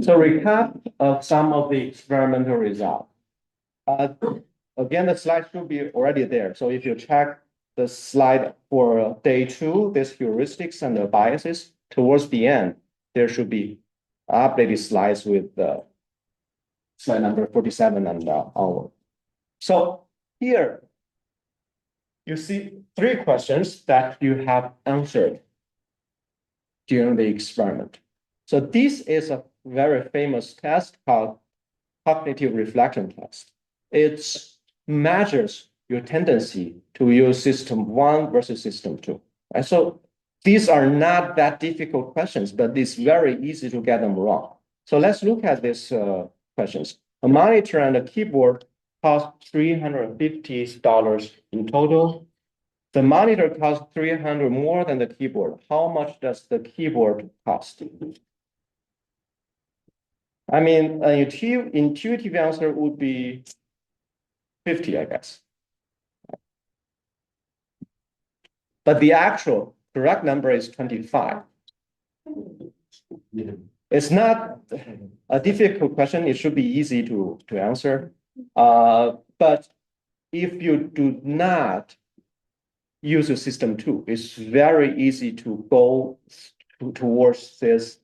So recap of some of the experimental results. Again, the slide should be already there. So if you check the slide for day 2, these heuristics and the biases, towards the end, there should be updated slides with the slide number 47 and onward. So here, you see 3 questions that you have answered during the experiment. So this is a very famous test called cognitive reflection test. It measures your tendency to use system 1 versus system 2. And so these are not that difficult questions, but it's very easy to get them wrong. So let's look at these questions. A monitor and a keyboard cost $350 in total. The monitor costs $300 more than the keyboard. How much does the keyboard cost? I mean, an intuitive answer would be 50, I guess. But the actual correct number is 25. It's not a difficult question. It should be easy to answer. But if you do not use a system 2, it's very easy to go towards this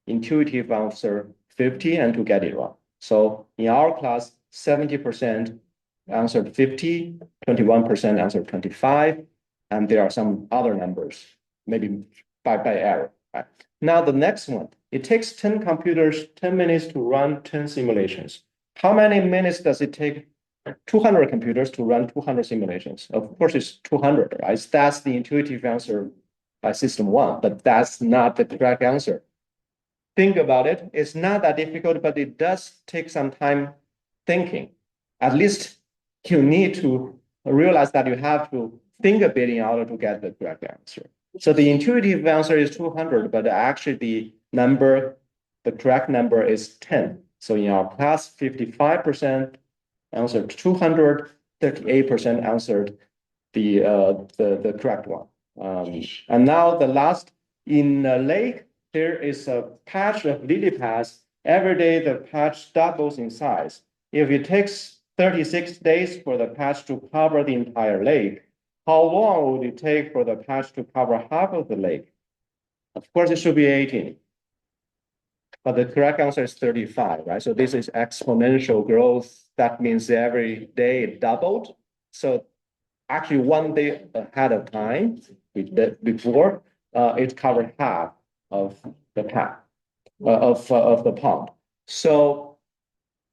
intuitive answer 50 and to get it wrong. So in our class, 70% answered 50, 21% answered 25, and there are some other numbers, maybe by error. Right? Now the next one, it takes 10 computers 10 minutes to run 10 simulations. How many minutes does it take 200 computers to run 200 simulations? Of course, it's 200, right? That's the intuitive answer by system 1, but that's not the correct answer. Think about it. It's not that difficult, but it does take some time thinking. At least you need to realize that you have to think a bit in order to get the correct answer. So the intuitive answer is 200, but actually the correct number is 10. So in our class, 55% answered 200, 38% answered the correct one. And now the last, in a lake, there is a patch of lily pads. Every day the patch doubles in size. If it takes 36 days for the patch to cover the entire lake, how long would it take for the patch to cover half of the lake? Of course, it should be 18. But the correct answer is 35, right? So this is exponential growth. That means every day it doubled. So actually 1 day ahead of time, before, it covered half of the path of the pond. So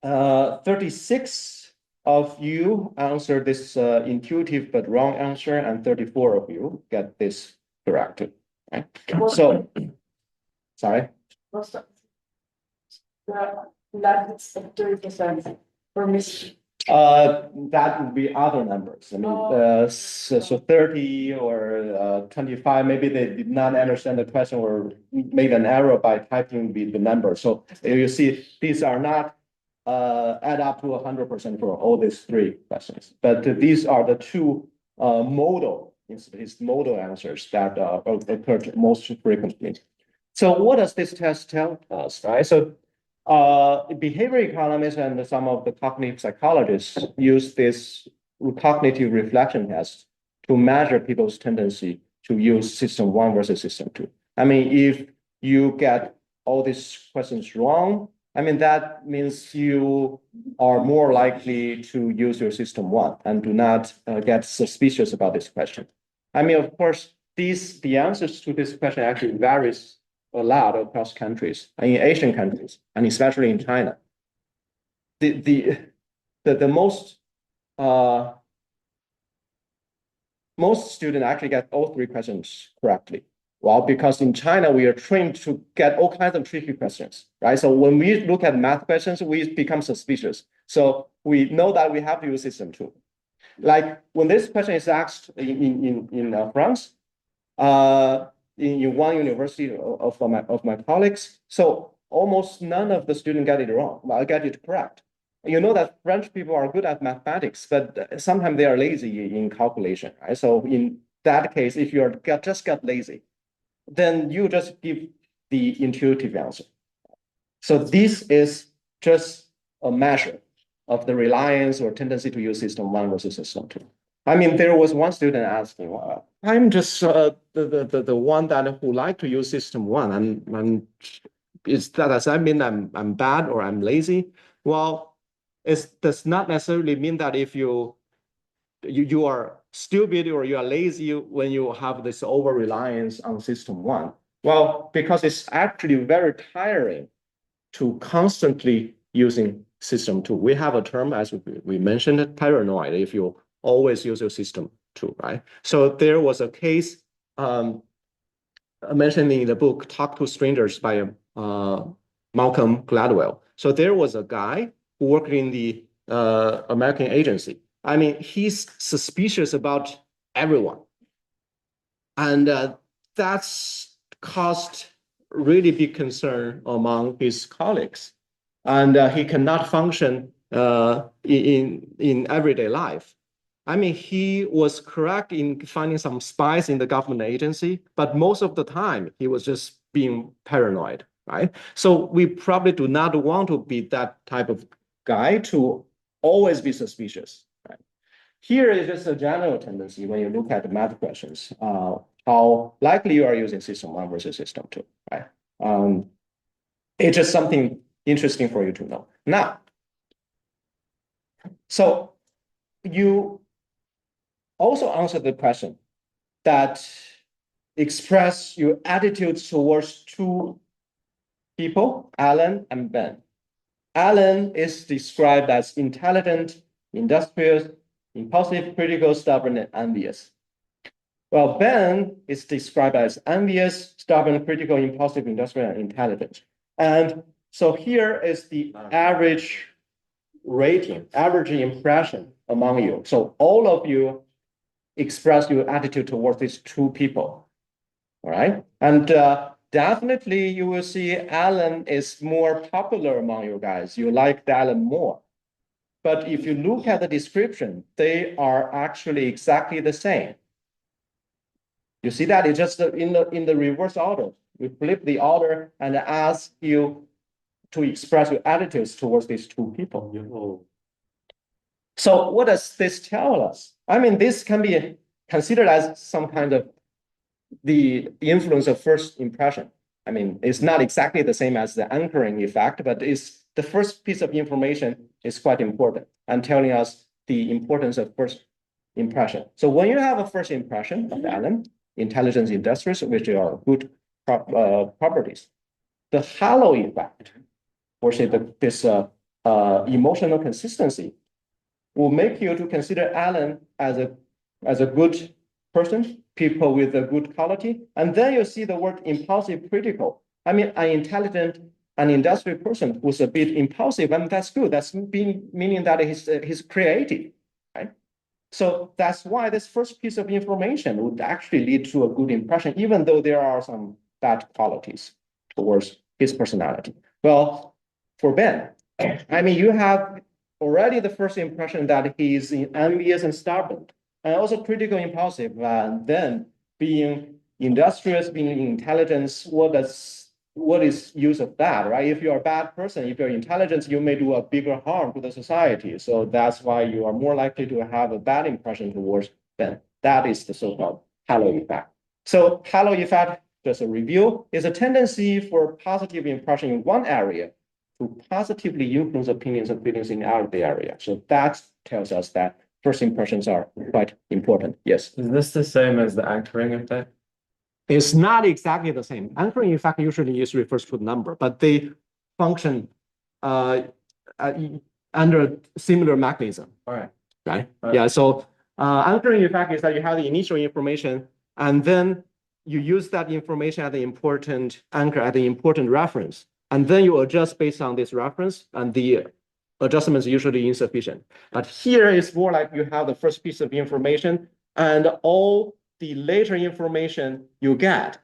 36 of you answered this intuitive but wrong answer, and 34 of you get this correct. Right? So, sorry. That's 30% for me. That would be other numbers. I mean, so 30 or 25, maybe they did not understand the question or made an error by typing the number. So you see, these are not add up to 100% for all these 3 questions. But these are the 2 modal answers that occur most frequently. So what does this test tell us, right? So behavior economists and some of the cognitive psychologists use this cognitive reflection test to measure people's tendency to use system 1 versus system 2. I mean, if you get all these questions wrong, I mean, that means you are more likely to use your system 1 and do not get suspicious about this question. I mean, of course, the answers to this question actually varies a lot across countries, in Asian countries, and especially in China. The most students actually get all 3 questions correctly. Well, because in China, we are trained to get all kinds of tricky questions, right? So when we look at math questions, we become suspicious. So we know that we have to use system 2. Like when this question is asked in France, in one university of my colleagues, so almost none of the students get it wrong. Well, I get it correct. You know that French people are good at mathematics, but sometimes they are lazy in calculation, right? So in that case, if you just got lazy, then you just give the intuitive answer. So this is just a measure of the reliance or tendency to use system one versus system two. I mean, there was one student asking, well, I'm just the one that who like to use system one. Does that mean I'm bad or I'm lazy? Well, it does not necessarily mean that if you are stupid or you are lazy when you have this over reliance on system one. Well, because it's actually very tiring to constantly using system two. We have a term, as we mentioned, paranoid, if you always use your system two, right? So there was a case mentioned in the book, Talk to Strangers by Malcolm Gladwell. So there was a guy who worked in the American agency. I mean, he's suspicious about everyone. And that's caused really big concern among his colleagues. And he cannot function in everyday life. I mean, he was correct in finding some spies in the government agency, but most of the time he was just being paranoid, right? So we probably do not want to be that type of guy to always be suspicious, right? Here is just a general tendency when you look at the math questions, how likely you are using system one versus system two, right? It's just something interesting for you to know. Now, so you also answer the question that express your attitudes towards two people, Alan and Ben. Alan is described as intelligent, industrious, impulsive, critical, stubborn, and envious. Well, Ben is described as envious, stubborn, critical, impulsive, industrial, and intelligent. And so here is the average rating, average impression among you. So all of you express your attitude towards these two people, all right? And definitely you will see Alan is more popular among you guys. You like Alan more. But if you look at the description, they are actually exactly the same. You see that it's just in the reverse order. We flip the order and ask you to express your attitudes towards these two people. So what does this tell us? I mean, this can be considered as some kind of the influence of first impression. I mean, it's not exactly the same as the anchoring effect, but it's the first piece of information is quite important and telling us the importance of first impression. So when you have a first impression of Alan, intelligence industrials, which are good properties, the halo effect, or say this emotional consistency, will make you to consider Alan as a good person, people with a good quality. And then you see the word impulsive critical. I mean, an intelligent, an industrial person who's a bit impulsive, and that's good. That's meaning that he's creative, right? So that's why this first piece of information would actually lead to a good impression, even though there are some bad qualities towards his personality. Well, for Ben, I mean, you have already the first impression that he's envious and stubborn, and also critical impulsive, and then being industrious, being intelligent, what is use of that, right? If you're a bad person, if you're intelligent, you may do a bigger harm to the society. So that's why you are more likely to have a bad impression towards them. That is the so-called halo effect. So halo effect, just a review, is a tendency for positive impression in one area to positively influence opinions and feelings in other area. So that tells us that first impressions are quite important. Yes. Is this the same as the anchoring effect? It's not exactly the same. Anchoring effect usually is refers to number, but they function under similar mechanism. All right. Right? Yeah. So anchoring effect is that you have the initial information, and then you use that information as the important anchor, as the important reference, and then you adjust based on this reference, and the adjustment is usually insufficient. But here it's more like you have the first piece of information, and all the later information you get,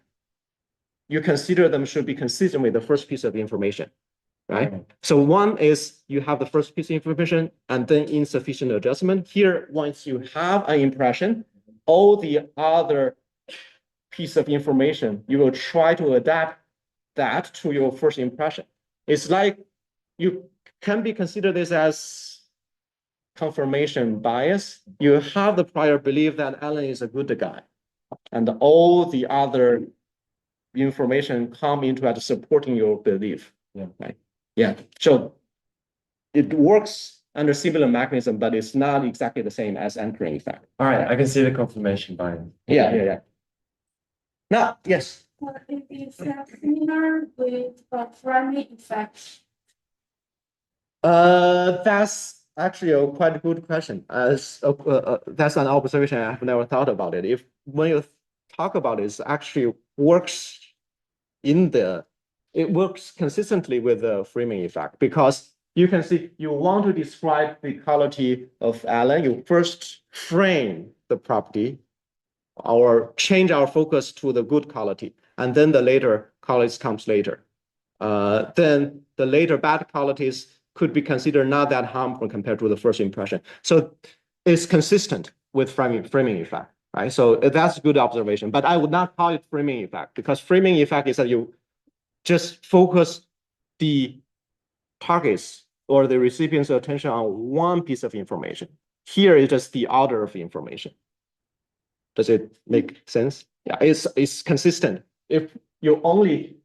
you consider them should be consistent with the first piece of information, right? So one is you have the first piece of information and then insufficient adjustment. Here, once you have an impression, all the other piece of information, you will try to adapt that to your first impression. It's like you can be considered this as confirmation bias. You have the prior belief that Alan is a good guy, and all the other information come into it supporting your belief. Yeah. Right. Yeah. So it works under similar mechanism, but it's not exactly the same as anchoring effect. All right, I can see the confirmation bias. Yeah. Now, yes. It is similar with framing effect. That's actually a quite good question. That's an observation I have never thought about it. If when you talk about it, it actually works it works consistently with the framing effect because you can see you want to describe the quality of Alan, you first frame the property or change our focus to the good quality, and then the later qualities comes later. Then the later bad qualities could be considered not that harmful compared to the first impression. So it's consistent with framing effect, right? So that's a good observation, but I would not call it framing effect because framing effect is that you just focus the targets or the recipient's attention on one piece of information. Here is just the order of information. Does it make sense? Yeah, it's consistent. If you only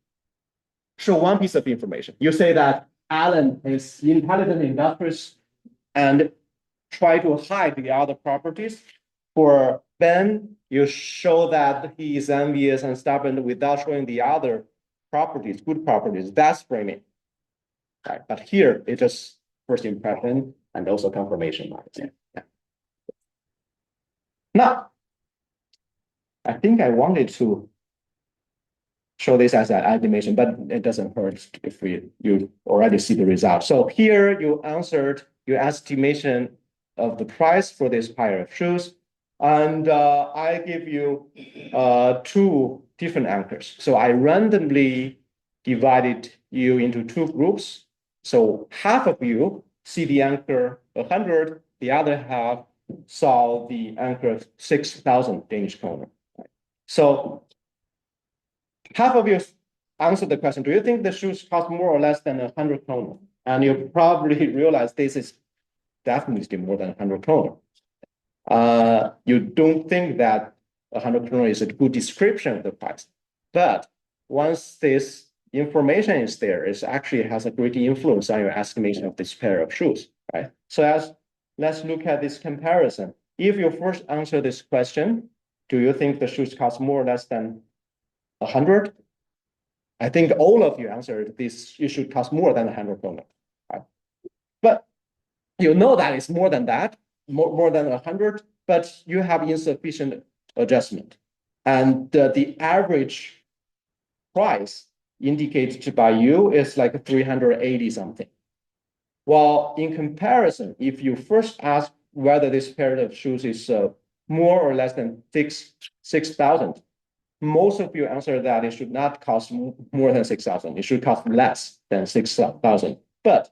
show one piece of information, you say that Alan is intelligent, industrious, and try to hide the other properties. For Ben, you show that he is envious and stubborn without showing the other properties, good properties. That's framing. Right. But here it's just first impression and also confirmation bias. Yeah. Now, I think I wanted to show this as an animation, but it doesn't hurt if you already see the result. So here you answered your estimation of the price for this pair of shoes. And I give you two different anchors. So I randomly divided you into two groups. So half of you see the anchor 100, the other half saw the anchor 6,000 Danish kroner. So half of you answered the question, do you think the shoes cost more or less than 100 kroner? And you probably realize this is definitely more than 100 kroner. You don't think that 100 kroner is a good description of the price. But once this information is there, it actually has a great influence on your estimation of this pair of shoes, right? So let's look at this comparison. If you first answer this question, do you think the shoes cost more or less than 100? I think all of you answered this, it should cost more than 100 kroner, right? But you know that it's more than that, more than 100, but you have insufficient adjustment. And the average price indicated by you is like 380 something. While in comparison, if you first ask whether this pair of shoes is more or less than 6,000, most of you answer that it should not cost more than 6,000. It should cost less than 6,000. But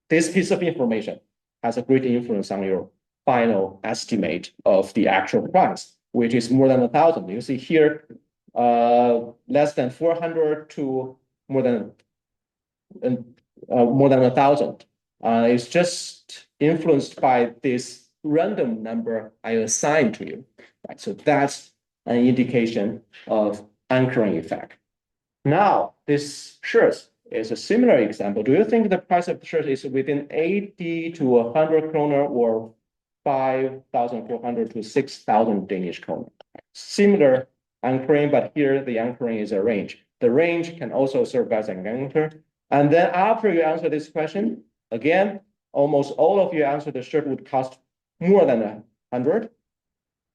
this piece of information has a great influence on your final estimate of the actual price, which is more than 1,000. You see here, less than 400 to more than 1,000. It's just influenced by this random number I assigned to you. Right? So that's an indication of anchoring effect. Now, this shirt is a similar example. Do you think the price of the shirt is within 80 to 100 kroner or 5,400 to 6,000 Danish kroner? Similar anchoring, but here the anchoring is a range. The range can also serve as an anchor. And then after you answer this question, again, almost all of you answer the shirt would cost more than 100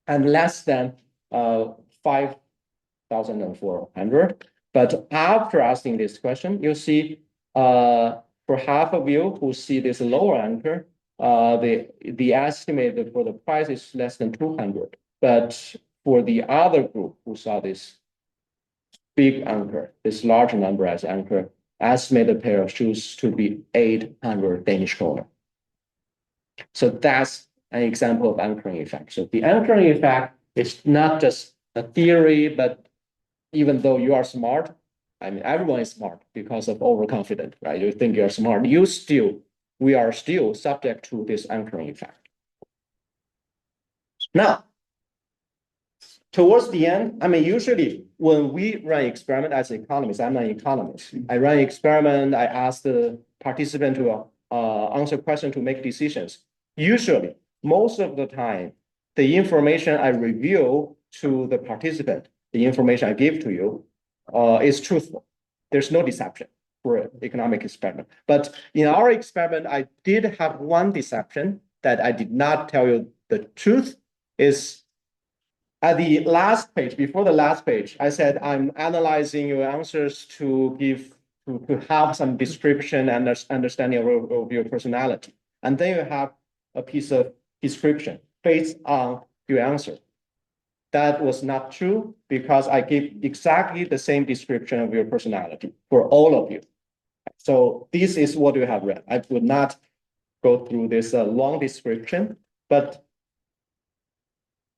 and less than 5,400. But after asking this question, you see for half of you who see this lower anchor, the estimate for the price is less than 200. But for the other group who saw this big anchor, this large number as anchor, estimate the pair of shoes to be 800 Danish kroner. So that's an example of anchoring effect. So the anchoring effect is not just a theory, but even though you are smart, I mean, everyone is smart because of overconfident, right? You think you're smart. We are still subject to this anchoring effect. Now, towards the end, I mean, usually when we run experiment as economists, I'm an economist. I run experiment, I ask the participant to answer questions to make decisions. Usually, most of the time, the information I reveal to the participant, the information I give to you, is truthful. There's no deception for an economic experiment. But in our experiment, I did have one deception that I did not tell you the truth is at the last page, before the last page, I said I'm analyzing your answers to have some description and understanding of your personality. And then you have a piece of description based on your answer. That was not true because I gave exactly the same description of your personality for all of you. So this is what you have read. I would not go through this long description, but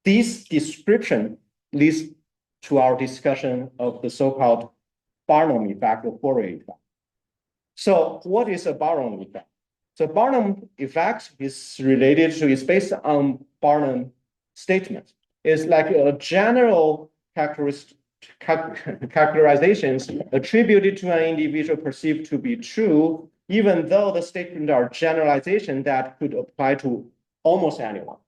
this description leads to our discussion of the so-called Barnum effect or Fourier effect. So what is a Barnum effect? So Barnum effect is based on Barnum statement. It's like a general characterizations attributed to an individual perceived to be true, even though the statements are generalization that could apply to almost anyone.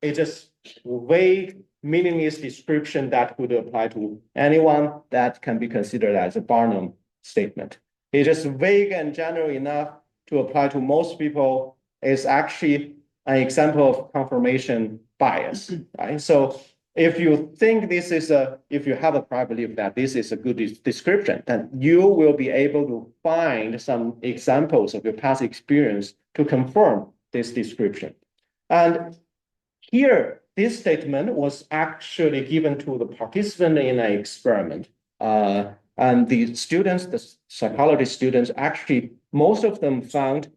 It's just vague, meaningless description that could apply to anyone that can be considered as a Barnum statement. It's just vague and general enough to apply to most people. Is actually an example of confirmation bias, right? So if you think if you have a prior belief that this is a good description, then you will be able to find some examples of your past experience to confirm this description. And here, this statement was actually given to the participant in an experiment. And the students, the psychology students, actually, most of them found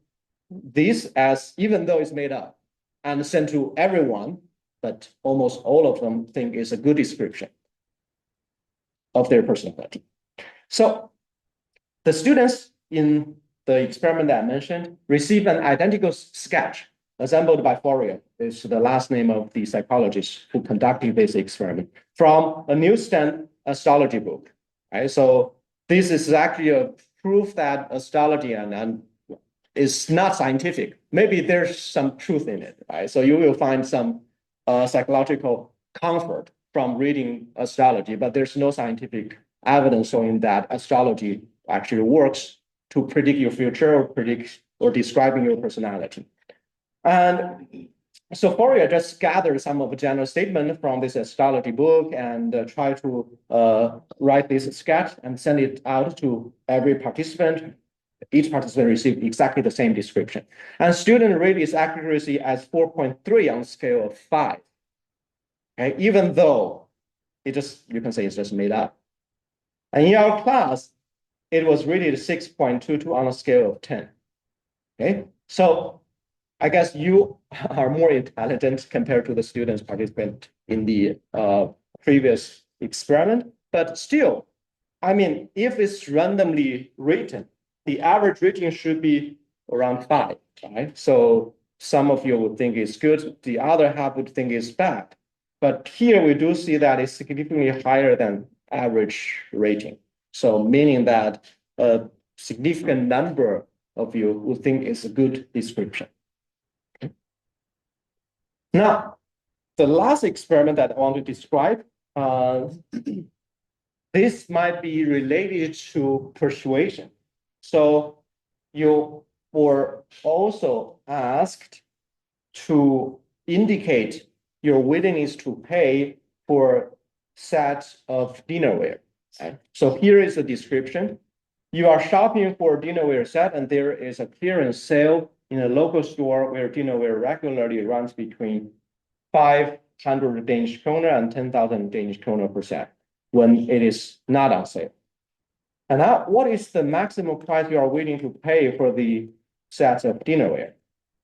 this as, even though it's made up, and sent to everyone, but almost all of them think is a good description of their personality. So the students in the experiment that I mentioned received an identical sketch assembled by Fourier, is the last name of the psychologist who conducted this experiment, from a newsstand astrology book. Right? So this is actually a proof that astrology and is not scientific. Maybe there's some truth in it, right? So you will find some psychological comfort from reading astrology, but there's no scientific evidence showing that astrology actually works to predict your future or describing your personality. And so Fourier just gathered some of the general statement from this astrology book and try to write this sketch and send it out to every participant. Each participant received exactly the same description. And student rate its accuracy as 4.3 on a scale of 5. Okay? Even though you can say it's just made up. And in our class, it was rated 6.22 on a scale of 10. Okay, so I guess you are more intelligent compared to the students participant in the previous experiment, but still, I mean, if it's randomly rated, the average rating should be around 5, right? So some of you would think it's good, the other half would think it's bad. But here we do see that it's significantly higher than average rating. So meaning that a significant number of you would think it's a good description. Now, the last experiment that I want to describe, this might be related to persuasion. So you were also asked to indicate your willingness to pay for sets of dinnerware. Right? So here is a description. You are shopping for a dinnerware set, and there is a clearance sale in a local store where dinnerware regularly runs between 500 Danish kroner and 10,000 Danish kroner per set when it is not on sale. And now, what is the maximum price you are willing to pay for the sets of dinnerware?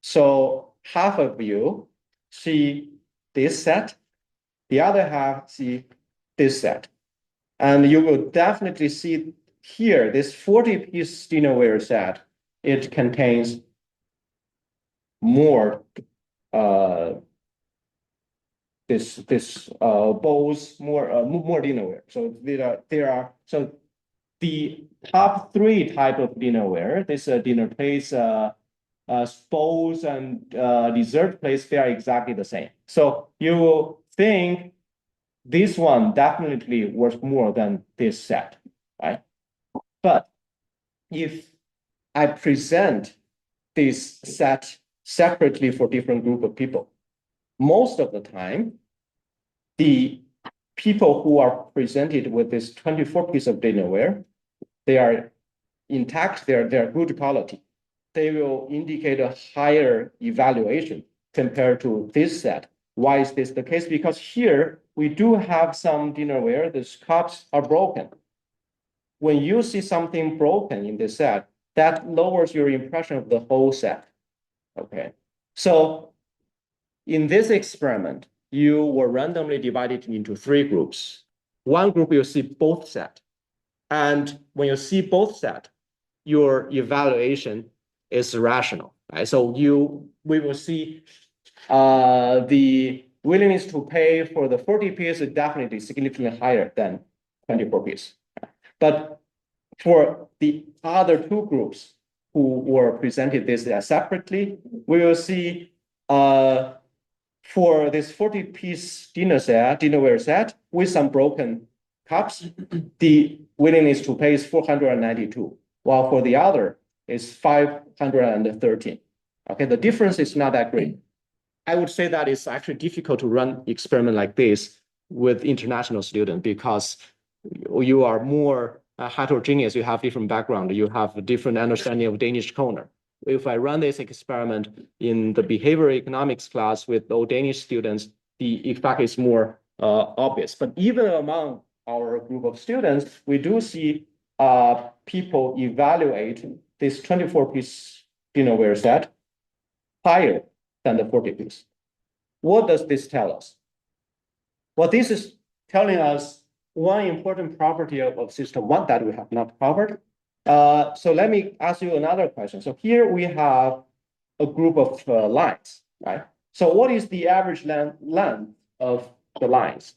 So half of you see this set, the other half see this set. And you will definitely see here, this 40-piece dinnerware set, it contains more bowls, more dinnerware. So so the top three type of dinnerware, this dinner plates, bowls and dessert plates, they are exactly the same. So you will think this one definitely worth more than this set, right? But if I present this set separately for different group of people, most of the time, the people who are presented with this 24 piece of dinnerware, they are intact, they're good quality. They will indicate a higher evaluation compared to this set. Why is this the case? Because here we do have some dinnerware, the cups are broken. When you see something broken in this set, that lowers your impression of the whole set. Okay. So in this experiment, you were randomly divided into three groups. One group you'll see both set. And when you see both set, your evaluation is rational, right? So we will see the willingness to pay for the 40 piece is definitely significantly higher than 24 piece. But for the other two groups who were presented this separately, we will see for this 40-piece dinnerware set with some broken cups, the willingness to pay is 492, while for the other is 513. Okay, the difference is not that great. I would say that it's actually difficult to run experiment like this with international students because you are more heterogeneous, you have different background, you have a different understanding of Danish kroner. If I run this experiment in the behavioral economics class with all Danish students, the effect is more obvious. But even among our group of students, we do see people evaluate this 24-piece dinnerware set higher than the 40-piece. What does this tell us? Well, this is telling us one important property of system one that we have not covered. So let me ask you another question. So here we have a group of lines, right? So what is the average length of the lines?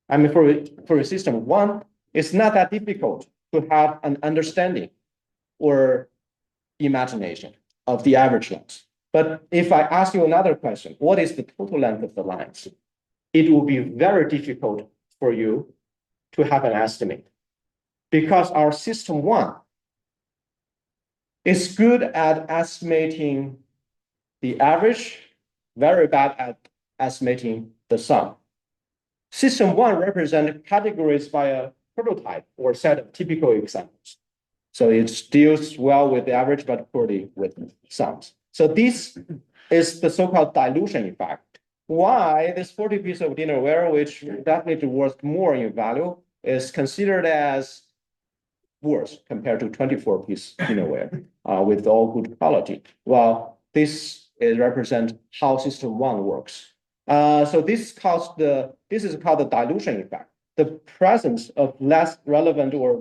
I mean, for a system one, it's not that difficult to have an understanding or imagination of the average length. But if I ask you another question, what is the total length of the lines? It will be very difficult for you to have an estimate because our system one is good at estimating the average, very bad at estimating the sum. System one represents categories by a prototype or set of typical examples. So it deals well with the average, but poorly with sums. So this is the so-called dilution effect. Why this 40 piece of dinnerware, which definitely worth more in value, is considered as worse compared to 24-piece dinnerware with all good quality. Well, this represents how system one works. So this is called the dilution effect. The presence of less relevant or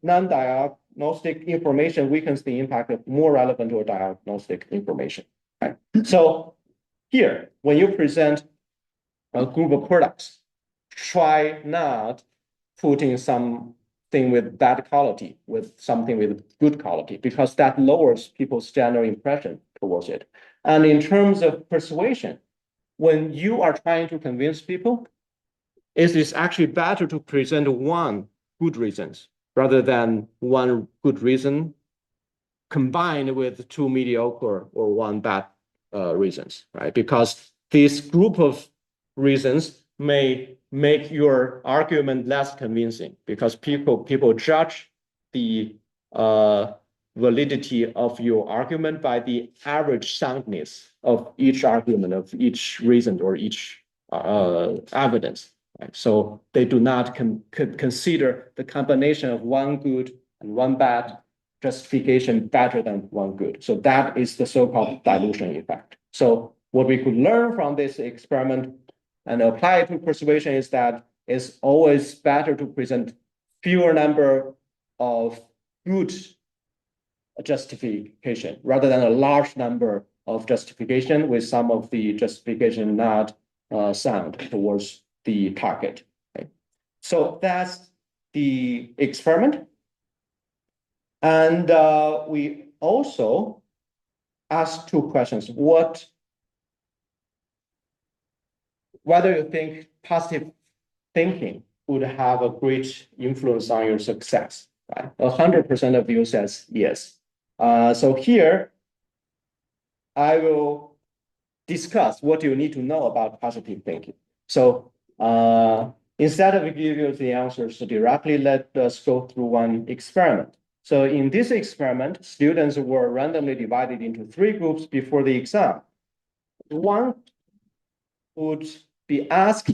non-diagnostic information weakens the impact of more relevant or diagnostic information. Right? So here, when you present a group of products, try not putting something with bad quality with something with good quality, because that lowers people's general impression towards it. And in terms of persuasion, when you are trying to convince people, it is actually better to present one good reasons rather than one good reason combined with two mediocre or one bad reasons, right? Because this group of reasons may make your argument less convincing because people judge the validity of your argument by the average soundness of each argument, of each reason or each evidence. Right? So they do not consider the combination of one good and one bad justification better than one good. So that is the so-called dilution effect. So what we could learn from this experiment and apply it to persuasion is that it's always better to present fewer number of good justification rather than a large number of justification with some of the justification not sound towards the target. Okay? So that's the experiment. And we also asked two questions. Whether you think positive thinking would have a great influence on your success, right? 100% of you says yes. So here, I will discuss what you need to know about positive thinking. So instead of giving you the answers directly, let us go through one experiment. So in this experiment, students were randomly divided into 3 groups before the exam. One would be asked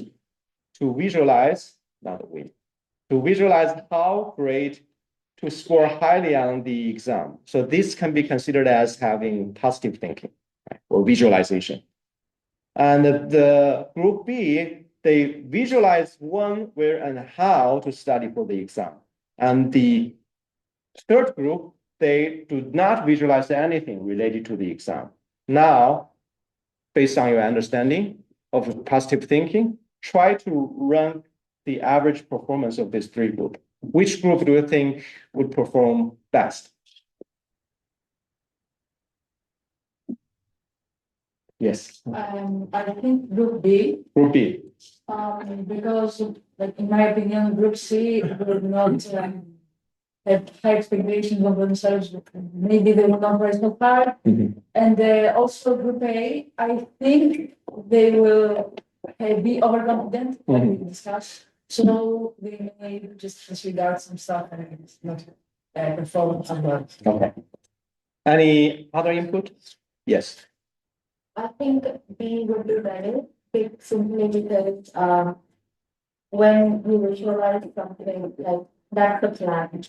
to visualize, to visualize how great to score highly on the exam. So this can be considered as having positive thinking, right, or visualization. And the group B, they visualize when, where, and how to study for the exam. And the third group, they do not visualize anything related to the exam. Now, based on your understanding of positive thinking, try to rank the average performance of these 3 groups. Which group do you think would perform best? Yes. I think group B, Group B. because like in my opinion, group C will not have high expectations of themselves. Maybe they will not rise so far. And also group A, I think they will be overconfident, like we discussed. So they may just disregard some stuff and not perform as well. Okay. Any other input? Yes. I think B would be better, simply because when we visualize something like that's the plan,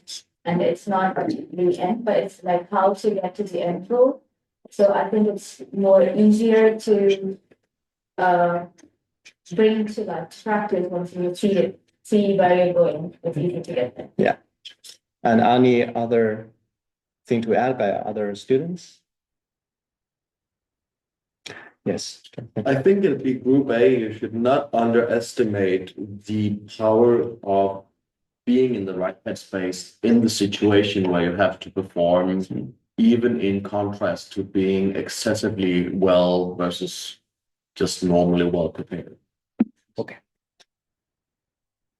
and it's not the end, but it's like how to get to the end goal. So I think it's more easier to bring to like practice once you see where you're going. It's easy to get there. Yeah. And any other thing to add by other students? Yes. I think in the group A, you should not underestimate the power of being in the right headspace in the situation where you have to perform, even in contrast to being excessively well versus just normally well prepared. Okay.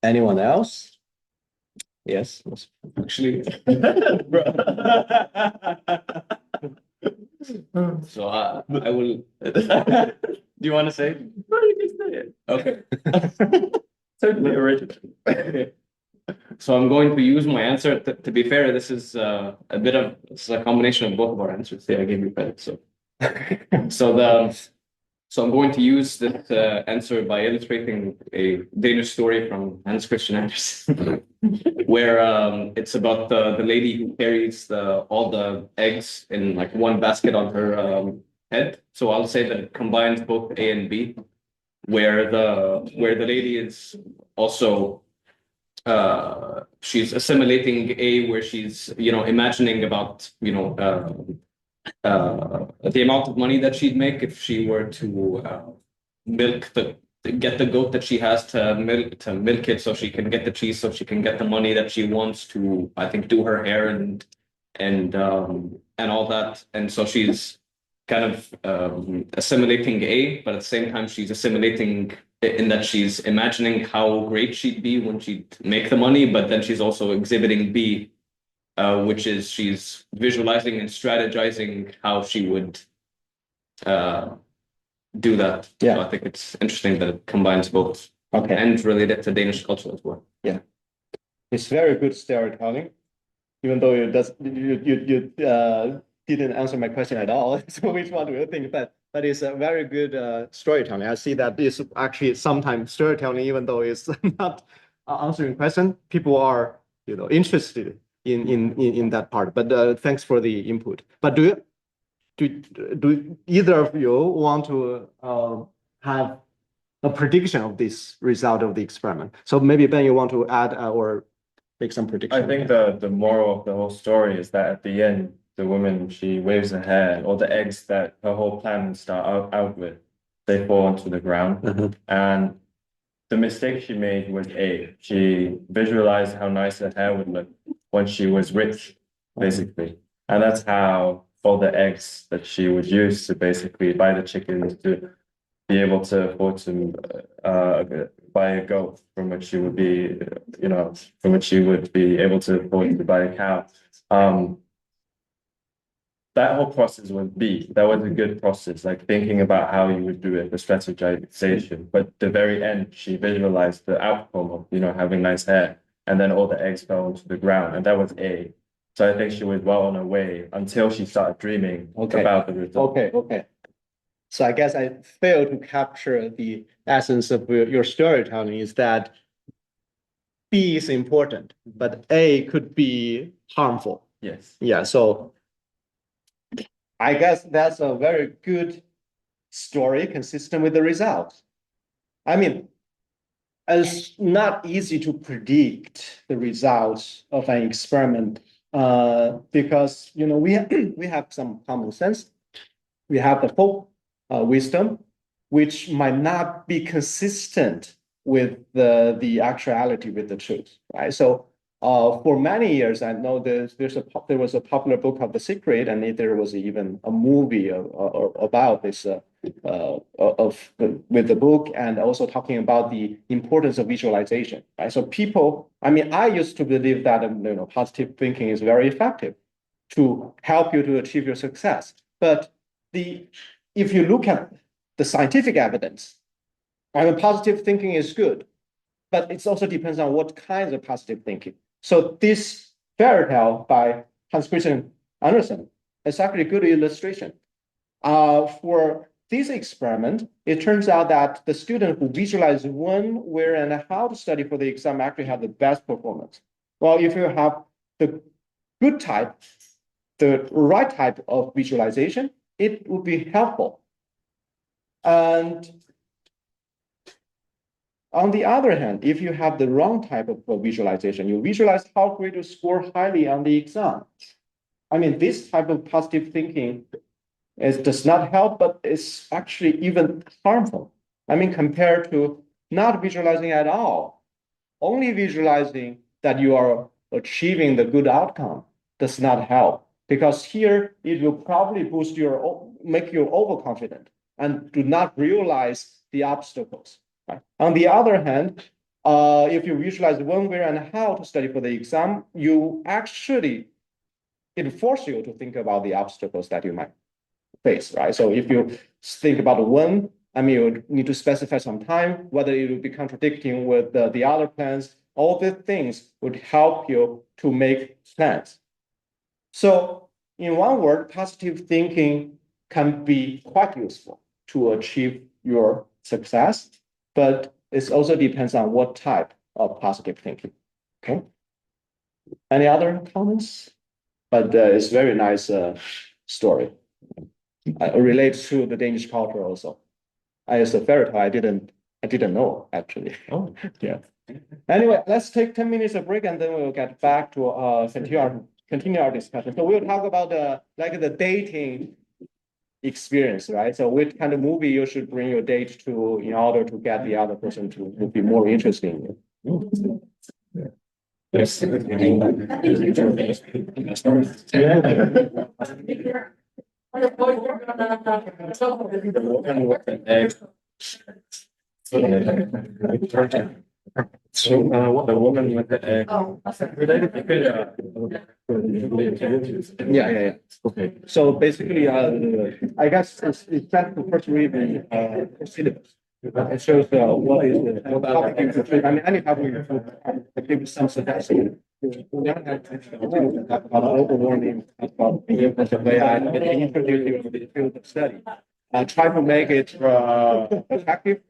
Anyone else? Yes. Actually, so I will. Do you want to say it? No, you can say it. Okay. Certainly original. So I'm going to use my answer. To be fair, this is a combination of both of our answers. Yeah, I gave you credit. So I'm going to use this answer by illustrating a Danish story from Hans Christian Andersen, where it's about the lady who carries all the eggs in like one basket on her head. So I'll say that it combines both A and B, where the lady is also she's assimilating A, where she's imagining about the amount of money that she'd make if she were to get the goat that she has to milk it so she can get the cheese, so she can get the money that she wants to, I think, do her hair and all that. And so she's kind of assimilating A, but at the same time she's assimilating in that she's imagining how great she'd be when she'd make the money, but then she's also exhibiting B, which is she's visualizing and strategizing how she would do that. Yeah. So I think it's interesting that it combines both. Okay. And related to Danish culture as well. Yeah. It's very good storytelling, even though you didn't answer my question at all. So which one do you think? But it's a very good storytelling. I see that it's actually sometimes storytelling, even though it's not answering question, people are interested in that part. But thanks for the input. But do either of you want to have a prediction of this result of the experiment? So maybe Ben, you want to add or make some prediction. I think the moral of the whole story is that at the end, the woman, she waves her hair, all the eggs that her whole plan out with, they fall onto the ground. Mhm. And the mistake she made was she visualized how nice her hair would look when she was rich, basically. And that's how all the eggs that she would use to basically buy the chickens to be able to afford to buy a goat from which she would be, from which she would be able to afford to buy a cow. That whole process was that was a good process, like thinking about how you would do it, the strategization. But the very end, she visualized the outcome of, having nice hair, and then all the eggs fell onto the ground, and that was A. So I think she was well on her way until she started dreaming about the result. Okay. So I guess I failed to capture the essence of your storytelling is that B is important, but A could be harmful. Yes. Yeah, so I guess that's a very good story consistent with the results. I mean, it's not easy to predict the results of an experiment because we have some common sense. We have the folk wisdom, which might not be consistent with the actuality, with the truth, right? So for many years, I know there was a popular book of The Secret, and there was even a movie about this with the book, and also talking about the importance of visualization, right? So I used to believe that positive thinking is very effective to help you to achieve your success, but if you look at the scientific evidence, positive thinking is good, but it also depends on what kinds of positive thinking. So this fairy tale by Hans Christian Andersen is actually a good illustration. For this experiment, it turns out that the student who visualized when, where, and how to study for the exam actually have the best performance. Well, if you have the good type, the right type of visualization, it would be helpful. And on the other hand, if you have the wrong type of visualization, you visualize how great to score highly on the exam. This type of positive thinking does not help, but it's actually even harmful. Compared to not visualizing at all, only visualizing that you are achieving the good outcome does not help, because here it will probably make you overconfident and do not realize the obstacles. Right? On the other hand, if you visualize when, where, and how to study for the exam, it forces you to think about the obstacles that you might face, right? So if you think about when, you need to specify some time, whether it will be contradicting with the other plans. All these things would help you to make plans. So in one word, positive thinking can be quite useful to achieve your success, but it also depends on what type of positive thinking. Okay. Any other comments? But it's very nice story. It relates to the Danish culture also. It's a fairy tale I didn't know actually. Oh, yeah. Anyway, let's take 10 minutes of break, and then we'll get back to continue our discussion. So we'll talk about the dating experience, right? So which kind of movie you should bring your date to in order to get the other person to be more interested in you. yes. So the woman with the egg related Yeah. Okay. So basically, I guess it's just to first read the syllabus. It shows what is the topic you should treat. Any topic you should give some suggestion. We don't have to talk about global warming, about the impact of AI, and introduce you to the field of study. Try to make it attractive,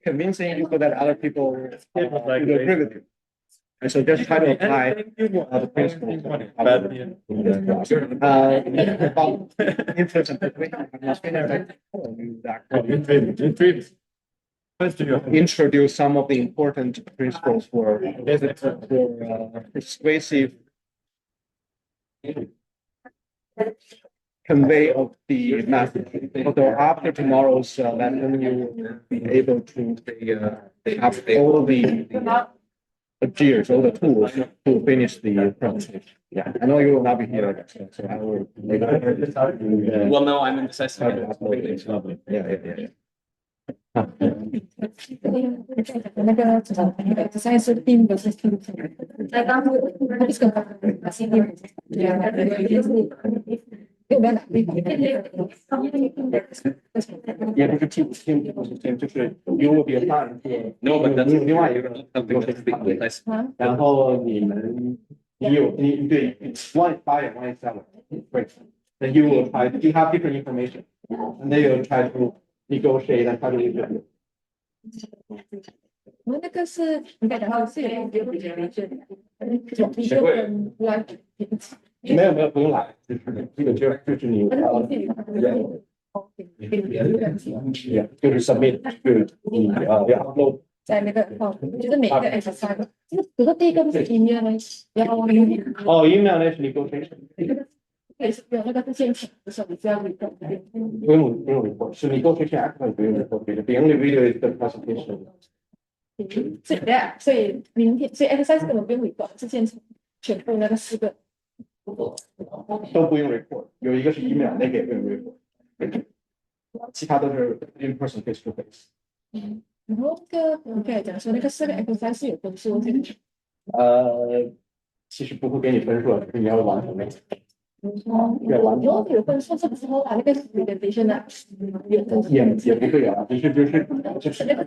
convincing you so that other people will agree with you. And so just try to apply the principles. About influence and persuasion. introduce some of the important principles for persuasive convey of the message. Although after tomorrow's lesson, you will be able to have all the gears, all the tools to finish the presentation. Yeah, I know you will not be here, so I will. Well, no, I'm indecisive. Yeah. 那个exercise team 的是 team， 那刚刚那个是有没有哪地方？ 也不是 team，就是 you will be assigned to No, but that's 另外一个 something that's big. Nice. 然后你对 one buyer one seller great then you will try you have different information and then you'll try to negotiate and try to negotiate. 我们那个是应该讲到是有一个比较没有不用来，就是这个就是你就是 submit 就是你要 upload 在那个就是每个 exercise， 这个比如说第一个不是 email 呢，然后email 呢是 negotiation， 也是有那个是现场的时候你是要 report 不用 report， 是 negotiation actually 不用 report，the only video is the presentation。所以明天所以 exercise 根本不用 report， 是现场全部那个4个都不用 report， 有一个是 email， 那个也不用 report， 其他都是 in person face to face。然后你可以讲说那个4个 exercise 是有分数的。其实不会给你分数，就是你要完成那个。我有分数，这个时候把那个 presentation 啊，也不会啊，就是那个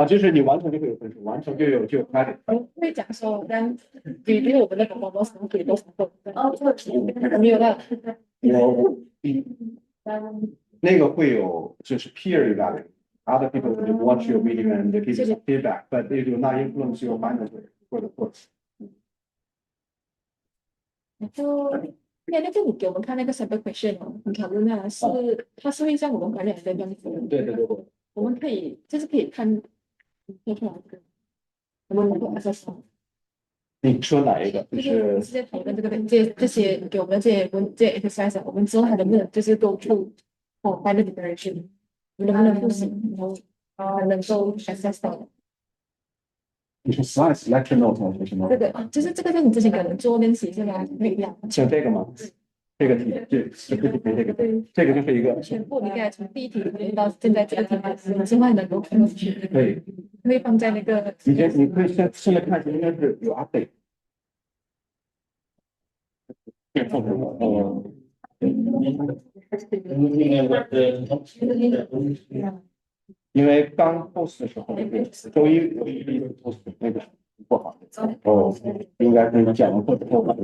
就是你完成就会有分数，完成就有 credit。会讲说，但比如我们那个包什么给多少分，没有的。那个会有就是 peer evaluation。Other people will watch your video and give you feedback, but it will not influence your final for the course. 然后那个你给我们看那个 sample question 哦，你讨论啊，它是会像我们管理的样子。对，我们可以看出来这个，我们能够 assess。你说哪一个？就是直接讨论这些给我们这些exercise， 我们之后还能不能就是 go through final declaration， 能不能复习，然后还能够 assess 到。你说 slide selection note 是什么？对，就是这个是你之前可能做练习是吗？不一样。像这个吗？这个题，这个就是一个全部你应该从第一题到现在这个题目，现在能够看进去。可以放在那个。你可以现在看一下，应该是有 update。因为刚 post 的时候，周一 post 那个不好，应该是讲了或者不好。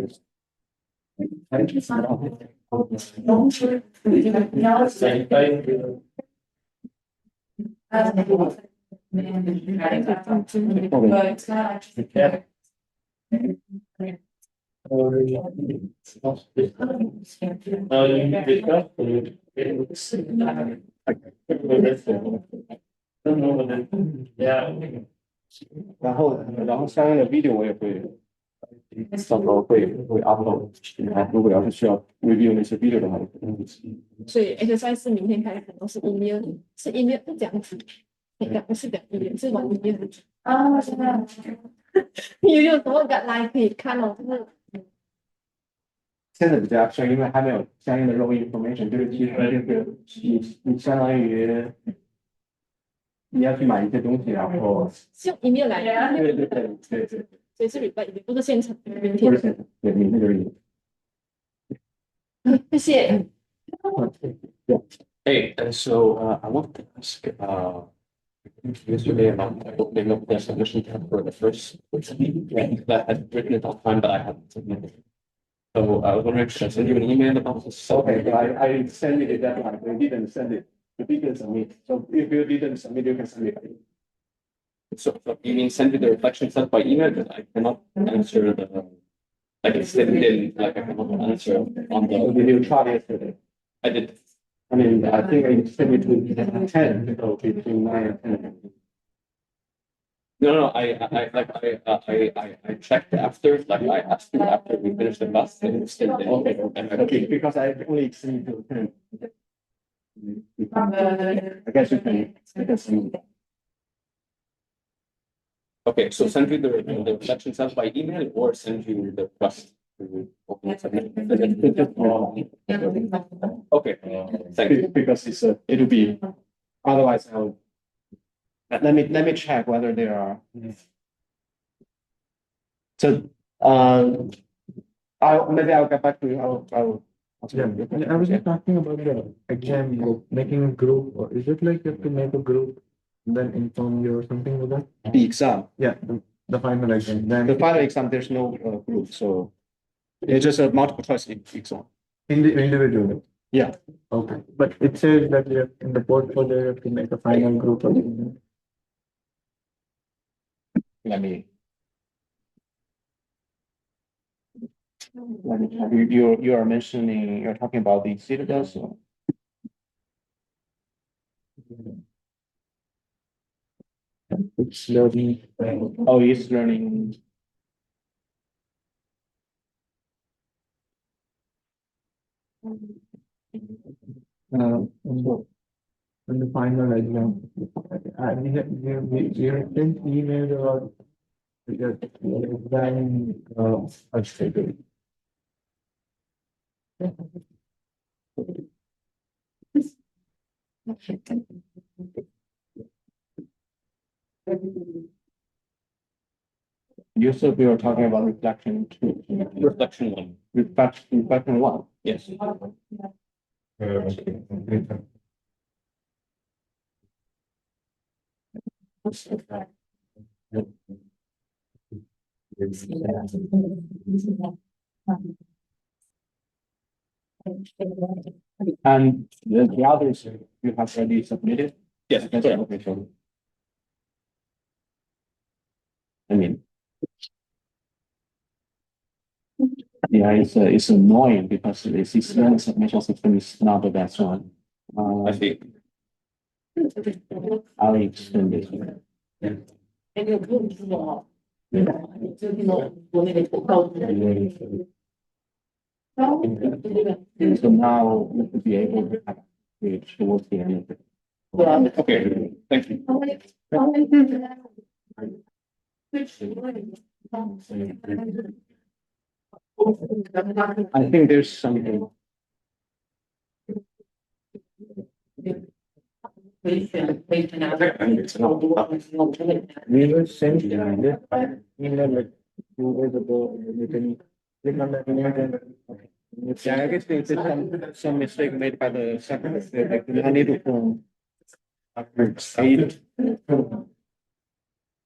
然后相应的 video 我也会到时候会 upload， 如果要是需要 review 那些 video 的话，所以 exercise 是明天开始，都是 email 是这样子，不是讲 email 是往 email 啊，是这样。你有什么 guideline 可以看哦？现在比较像，因为还没有相应的 role information， 就是其实就是你相当于你要去买一些东西，然后是用 email 来的。对，所以是 reply， 不是现场，明天。对，明天就是谢谢。Hey, And so I want to ask yesterday about opening up the submission tab for the first meeting. I had written it on time, but I hadn't submitted it. So I was wondering, should I send you an email about this? Okay, but I sent you the deadline, but you didn't send it. You didn't submit. So if you didn't submit, you can submit. So you mean send me the reflection set by email? Because I cannot answer like it's sent in, like I cannot answer on So did you try yesterday? I did. mean, I think it's between 10, so between 9 and 10. No, I checked after, like I asked you after we finished the bus, and it's still there. Okay, because I only exceed to 10. I guess you can, I guess you. Okay, so send you the reflection cells by email or send you the request to open and submit. Okay, thank you. Because it's it'll be, otherwise I'll, let me check whether there are. So, maybe I'll get back to you, I'll. Yeah, I was just talking about the exam group, making a group, or is it like you have to make a group, then inform you or something like that? The exam, Yeah, the final exam, then the final exam, there's no group, so it's just a multiple choice exam. individually. Yeah. Okay, but it says that you have, in the portfolio, you have to make a final group or something. Let me. You are mentioning, you're talking about the citadel, so. It's learning. Oh, it's learning. So, in the final exam, you sent email about your exam, schedule. You said we were talking about reflection two. Reflection one, Reflection one. yes. And the others you have already submitted? Yes, That's correct. okay, so. I mean. Yeah, it's annoying because the system submission system is not the best one. I see. I'll extend this. So now we could be able to have it towards the end of it. Okay, thank you. I think there's something. We were sent email like 2 days ago, you can click on that link and. Yeah, I guess there's some mistake made by the secretary, like I need to form. Eight.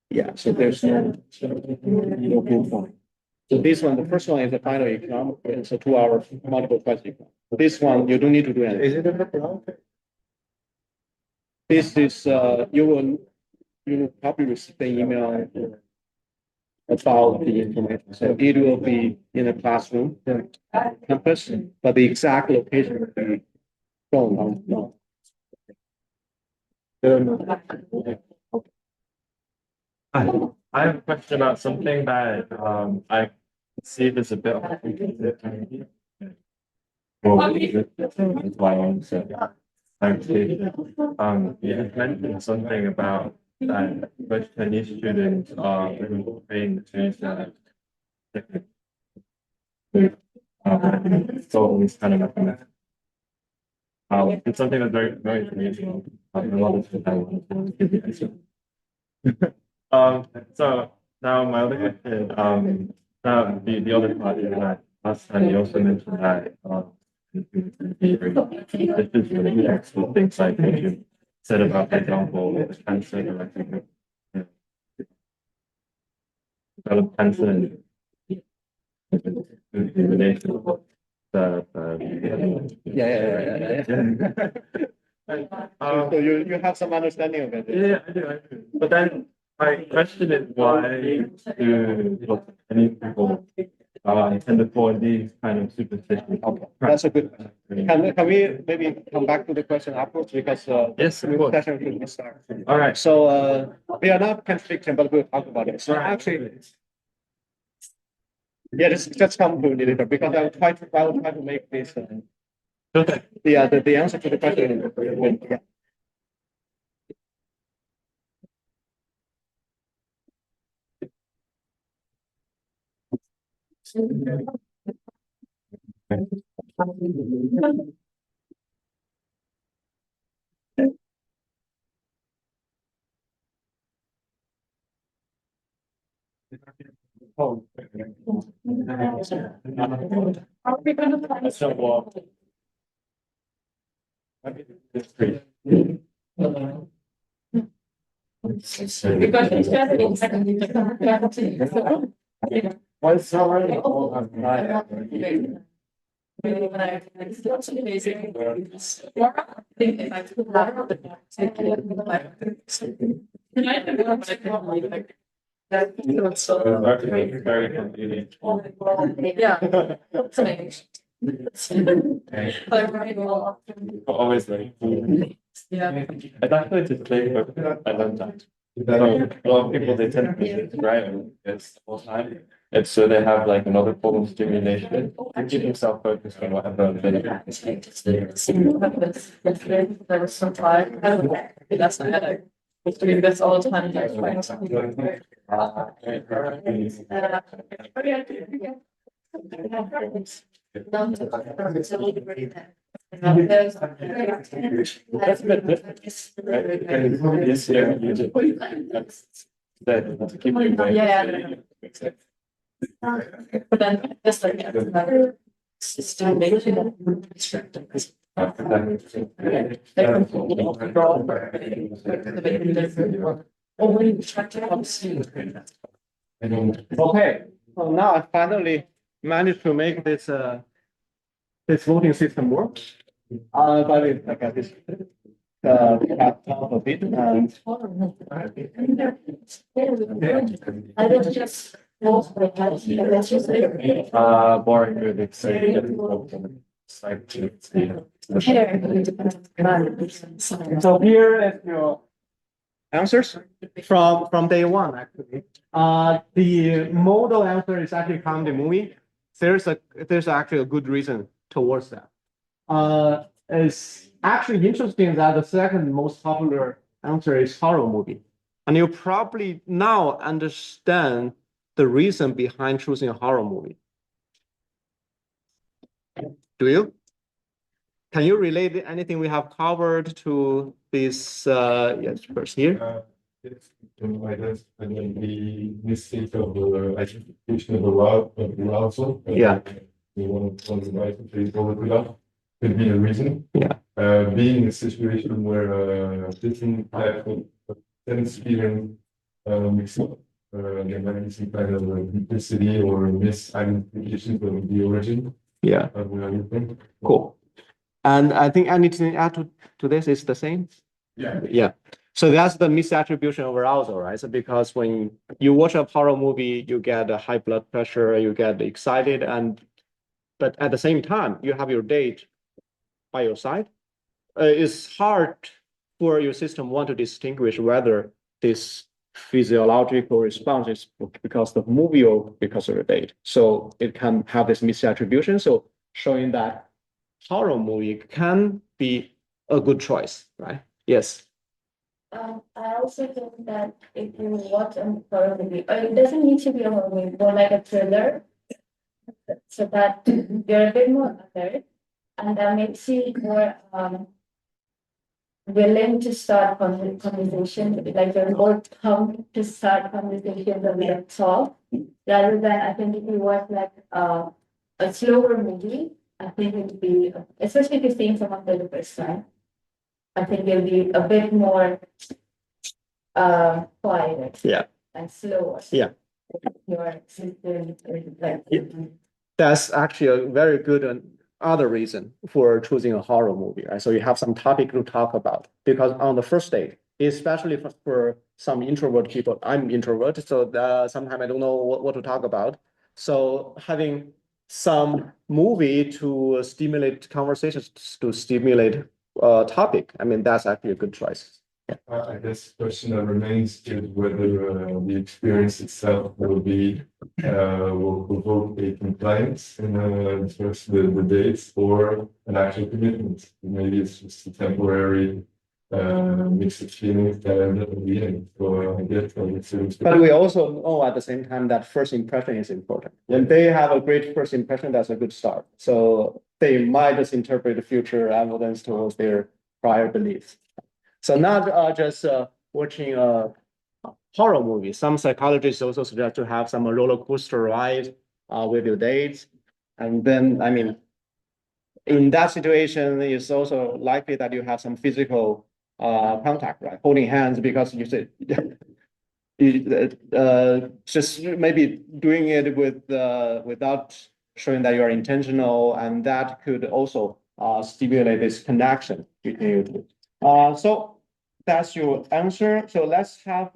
Yeah, so there's no group form. So this one, the first one is the final exam, it's a 2 hour multiple choice exam. This one, you don't need to do anything. Is it in the cloud? This is, you will probably receive the email about the information. So it will be in a classroom, campus, but the exact location will be shown on. I have a question about something that I see there's a bit of. That's why I want to you had mentioned something about that most Chinese students are trained to use technique. So it's kind of recommend. It's something that's very informational. A lot of people. So now my other question, now the other part is that last time you also mentioned that, this is really excellent things like what you said about, for example, the cancer, develop cancer in relation to the. So you have some understanding of it. Yeah, I do. But then my question is why do any people intended for these kind of superstitions. Okay, that's a good. Can we maybe come back to the question afterwards because Yes, of the course. session should be started. All right. So we are not conflicting, but we'll talk about it. So actually, yeah, just come to it later because I will try to make this. Okay. The answer to the question. Yeah. Oh. Are we gonna find So, it's great. because it's just in second. Well, it's already all very convenient. Yeah. Always like. Yeah. I'd actually just play, but I love that. So a lot of people they tend to drive it's all the time. It's so they have like another form of stimulation to keep themselves focused on whatever they do. There was some time. That's not headache. I was doing this all the time. That's a bit different. Right? And yes, yeah, you do. That to keep you away. Yeah. But then just like another stimulation. Okay, so now I finally managed to make this this voting system work. But I got this cut off a bit and I don't just. Boring with it. So it's like so here is your answers from day one actually. The modal answer is actually from the movie. There's actually a good reason towards that. It's actually interesting that the second most popular answer is horror movie. And you probably now understand the reason behind choosing a horror movie. Do you? Can you relate anything we have covered to this yes, first here? Yes, I guess, and then the mistake of the identification of the route of the also. Yeah. The one of the right to take over the route could be a reason. Yeah. Being in a situation where different type of tenants feeling mix up, there might be some kind of duplicity or misidentification of the origin. Yeah. Of where you think. Cool. And I think anything to add to this is the same? Yeah. Yeah. So that's the misattribution of arousal, right? So because when you watch a horror movie, you get a high blood pressure, you get excited, but at the same time, you have your date by your side. It's hard for your system want to distinguish whether this physiological response is because of the movie or because of the date. So it can have this misattribution. So showing that horror movie can be a good choice, right? Yes. I also think that if you watch a horror movie, or it doesn't need to be a horror movie, more like a thriller, so that you're a bit more alert, and that makes you more willing to start conversation, like you're more pumped to start conversations and like talk, rather than I think if you watch like a slower movie, I think it would be, especially if you're seeing someone for the first time, I think it'll be a bit more quiet. Yeah. And slower. Yeah. Your system is like. Yeah. That's actually a very good other reason for choosing a horror movie, right? So you have some topic to talk about because on the first date, especially for some introvert people, I'm introvert, so sometimes I don't know what to talk about. So having some movie to stimulate conversations, to stimulate topic, I mean, that's actually a good choice. I guess the question that remains is whether the experience itself will provoke a compliance in first the dates or an actual commitment. Maybe it's just a temporary mix of feelings that end up in the end. So I guess But we also know at the same time that first impression is important. When they have a great first impression, that's a good start. So they might just interpret the future evidence towards their prior beliefs. So not just watching a horror movie. Some psychologists also suggest to have some roller coaster ride with your dates. And then, I mean, in that situation, it's also likely that you have some physical contact, right? Holding hands because you said just maybe doing it with without showing that you are intentional, and that could also stimulate this connection between you two. So that's your answer. So let's have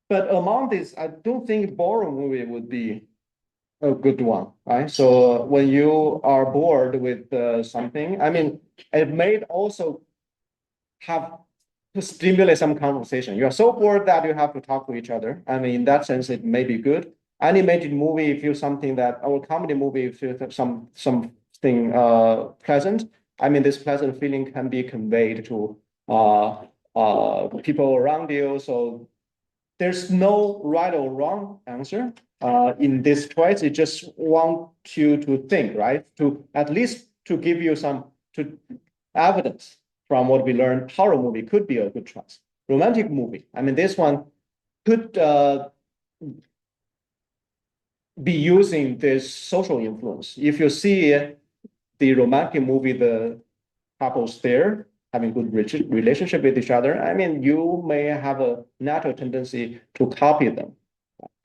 but among these, I don't think horror movie would be a good one, right? So when you are bored with something, I mean, it may also have to stimulate some conversation. You are so bored that you have to talk to each other. I mean, in that sense, it may be good. Animated movie feels something that, or comedy movie feels something pleasant. I mean, this pleasant feeling can be conveyed to people around you. So there's no right or wrong answer in this choice. It just want you to think, right? To at least to give you some evidence from what we learned. Horror movie could be a good choice. Romantic movie, I mean, this one could be using this social influence. If you see the romantic movie, the couples there having good relationship with each other, I mean, you may have a natural tendency to copy them,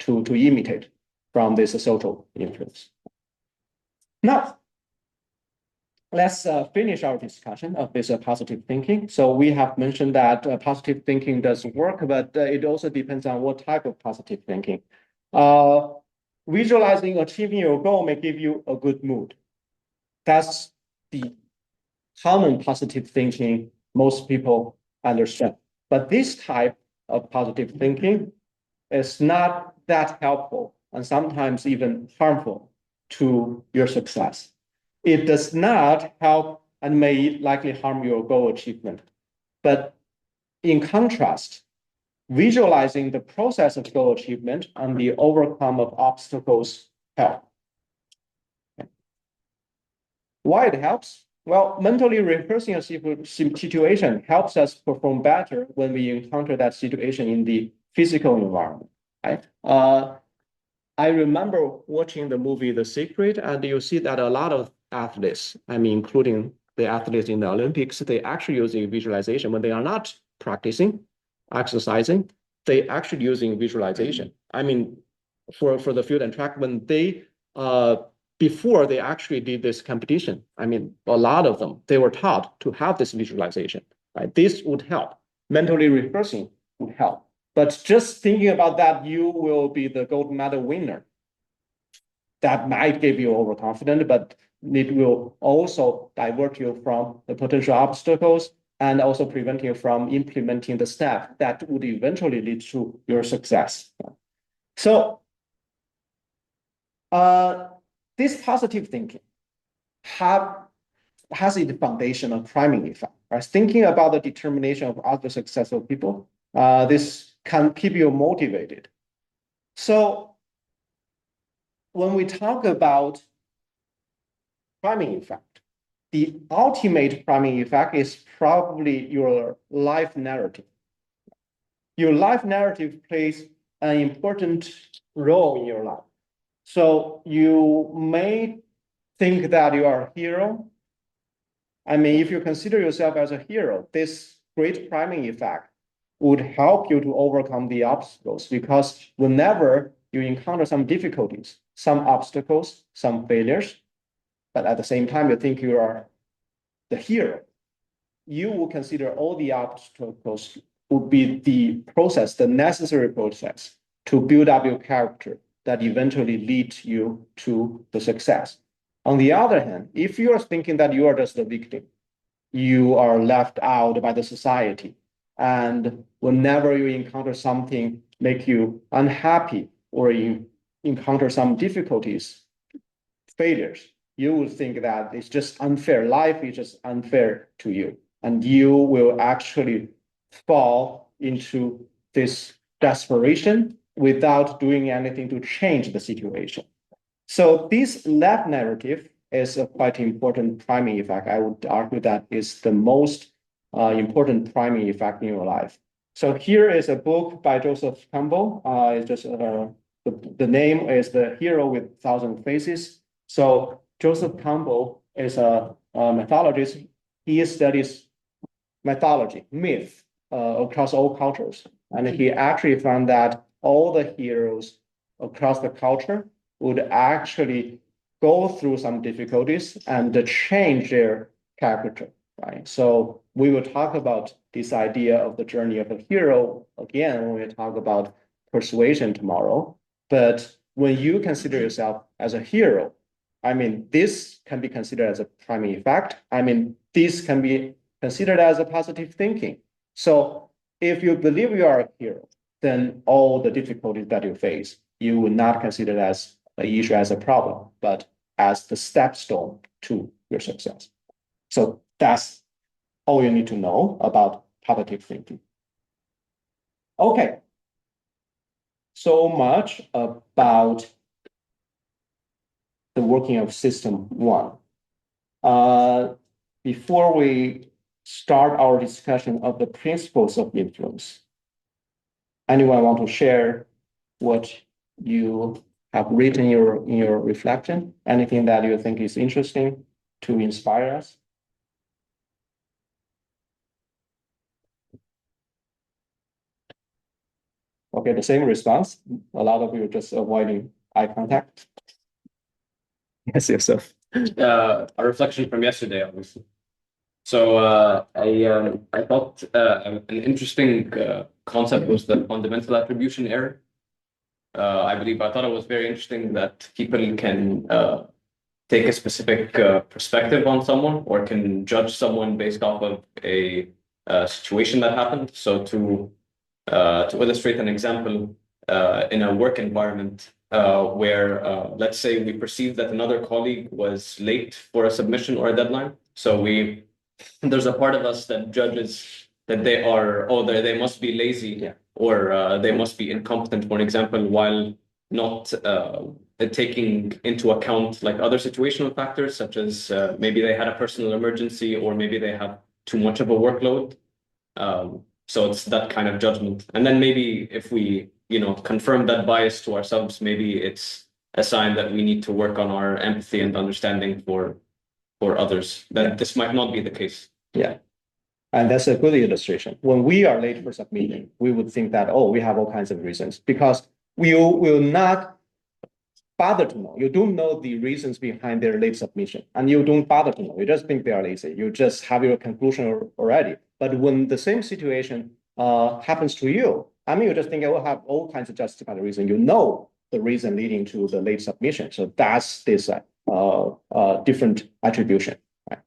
to imitate from this social influence. Now, let's finish our discussion of this positive thinking. So we have mentioned that positive thinking does work, but it also depends on what type of positive thinking. Visualizing achieving your goal may give you a good mood. That's the common positive thinking most people understand. But this type of positive thinking is not that helpful and sometimes even harmful to your success. It does not help and may likely harm your goal achievement. But in contrast, visualizing the process of goal achievement and the overcome of obstacles help. Why it helps? Well, mentally rehearsing a situation helps us perform better when we encounter that situation in the physical environment, right? I remember watching the movie The Secret, and you see that a lot of athletes, I mean, including the athletes in the Olympics, they actually using visualization when they are not practicing, exercising, they actually using visualization. I mean, for the field and track, when they before they actually did this competition, I mean, a lot of them, they were taught to have this visualization, right? This would help. Mentally rehearsing would help. But just thinking about that, you will be the gold medal winner. That might give you overconfident, but it will also divert you from the potential obstacles and also prevent you from implementing the step that would eventually lead to your success. So this positive thinking has its foundational priming effect. Right? Thinking about the determination of other successful people, this can keep you motivated. So when we talk about priming effect, the ultimate priming effect is probably your life narrative. Your life narrative plays an important role in your life. So you may think that you are a hero. I mean, if you consider yourself as a hero, this great priming effect would help you to overcome the obstacles, because whenever you encounter some difficulties, some obstacles, some failures, but at the same time, you think you are the hero, you will consider all the obstacles would be the process, the necessary process to build up your character that eventually lead you to the success. On the other hand, if you are thinking that you are just the victim, you are left out by the society, and whenever you encounter something make you unhappy or you encounter some difficulties, failures, you will think that it's just unfair. Life is just unfair to you, and you will actually fall into this desperation without doing anything to change the situation. So this left narrative is a quite important priming effect. I would argue that is the most important priming effect in your life. So here is a book by Joseph Campbell. It's just the name is The Hero with Thousand Faces. So Joseph Campbell is a mythologist. He studies mythology, myth across all cultures. And he actually found that all the heroes across the culture would actually go through some difficulties and change their character, right? So we will talk about this idea of the journey of a hero again when we talk about persuasion tomorrow. But when you consider yourself as a hero, I mean, this can be considered as a priming effect. I mean, this can be considered as a positive thinking. So if you believe you are a hero, then all the difficulties that you face, you will not consider it as an issue, as a problem, but as the stepstone to your success. So that's all you need to know about positive thinking. Okay. So much about the working of system one. Before we start our discussion of the principles of influence, anyone want to share what you have written in your reflection? Anything that you think is interesting to inspire us? Okay, the same response. A lot of you are just avoiding eye contact. Yes, yourself. A reflection from yesterday, obviously. So I thought an interesting concept was the fundamental attribution error. I thought it was very interesting that people can take a specific perspective on someone or can judge someone based off of a situation that happened. So to illustrate an example, in a work environment where, let's say, we perceive that another colleague was late for a submission or a deadline. So there's a part of us that judges that they must be lazy, Yeah. or they must be incompetent, for example, while not taking into account like other situational factors, such as maybe they had a personal emergency or maybe they have too much of a workload. So it's that kind of judgment. And then maybe if we, confirm that bias to ourselves, maybe it's a sign that we need to work on our empathy and understanding for others, that this might not be the case. Yeah. And that's a good illustration. When we are late for submitting, we would think that, oh, we have all kinds of reasons, because we will not bother to know. You don't know the reasons behind their late submission, and you don't bother to know. You just think they are lazy. You just have your conclusion already. But when the same situation happens to you, I mean, you just think I will have all kinds of justified reasons. You know the reason leading to the late submission. So that's this different attribution. Right?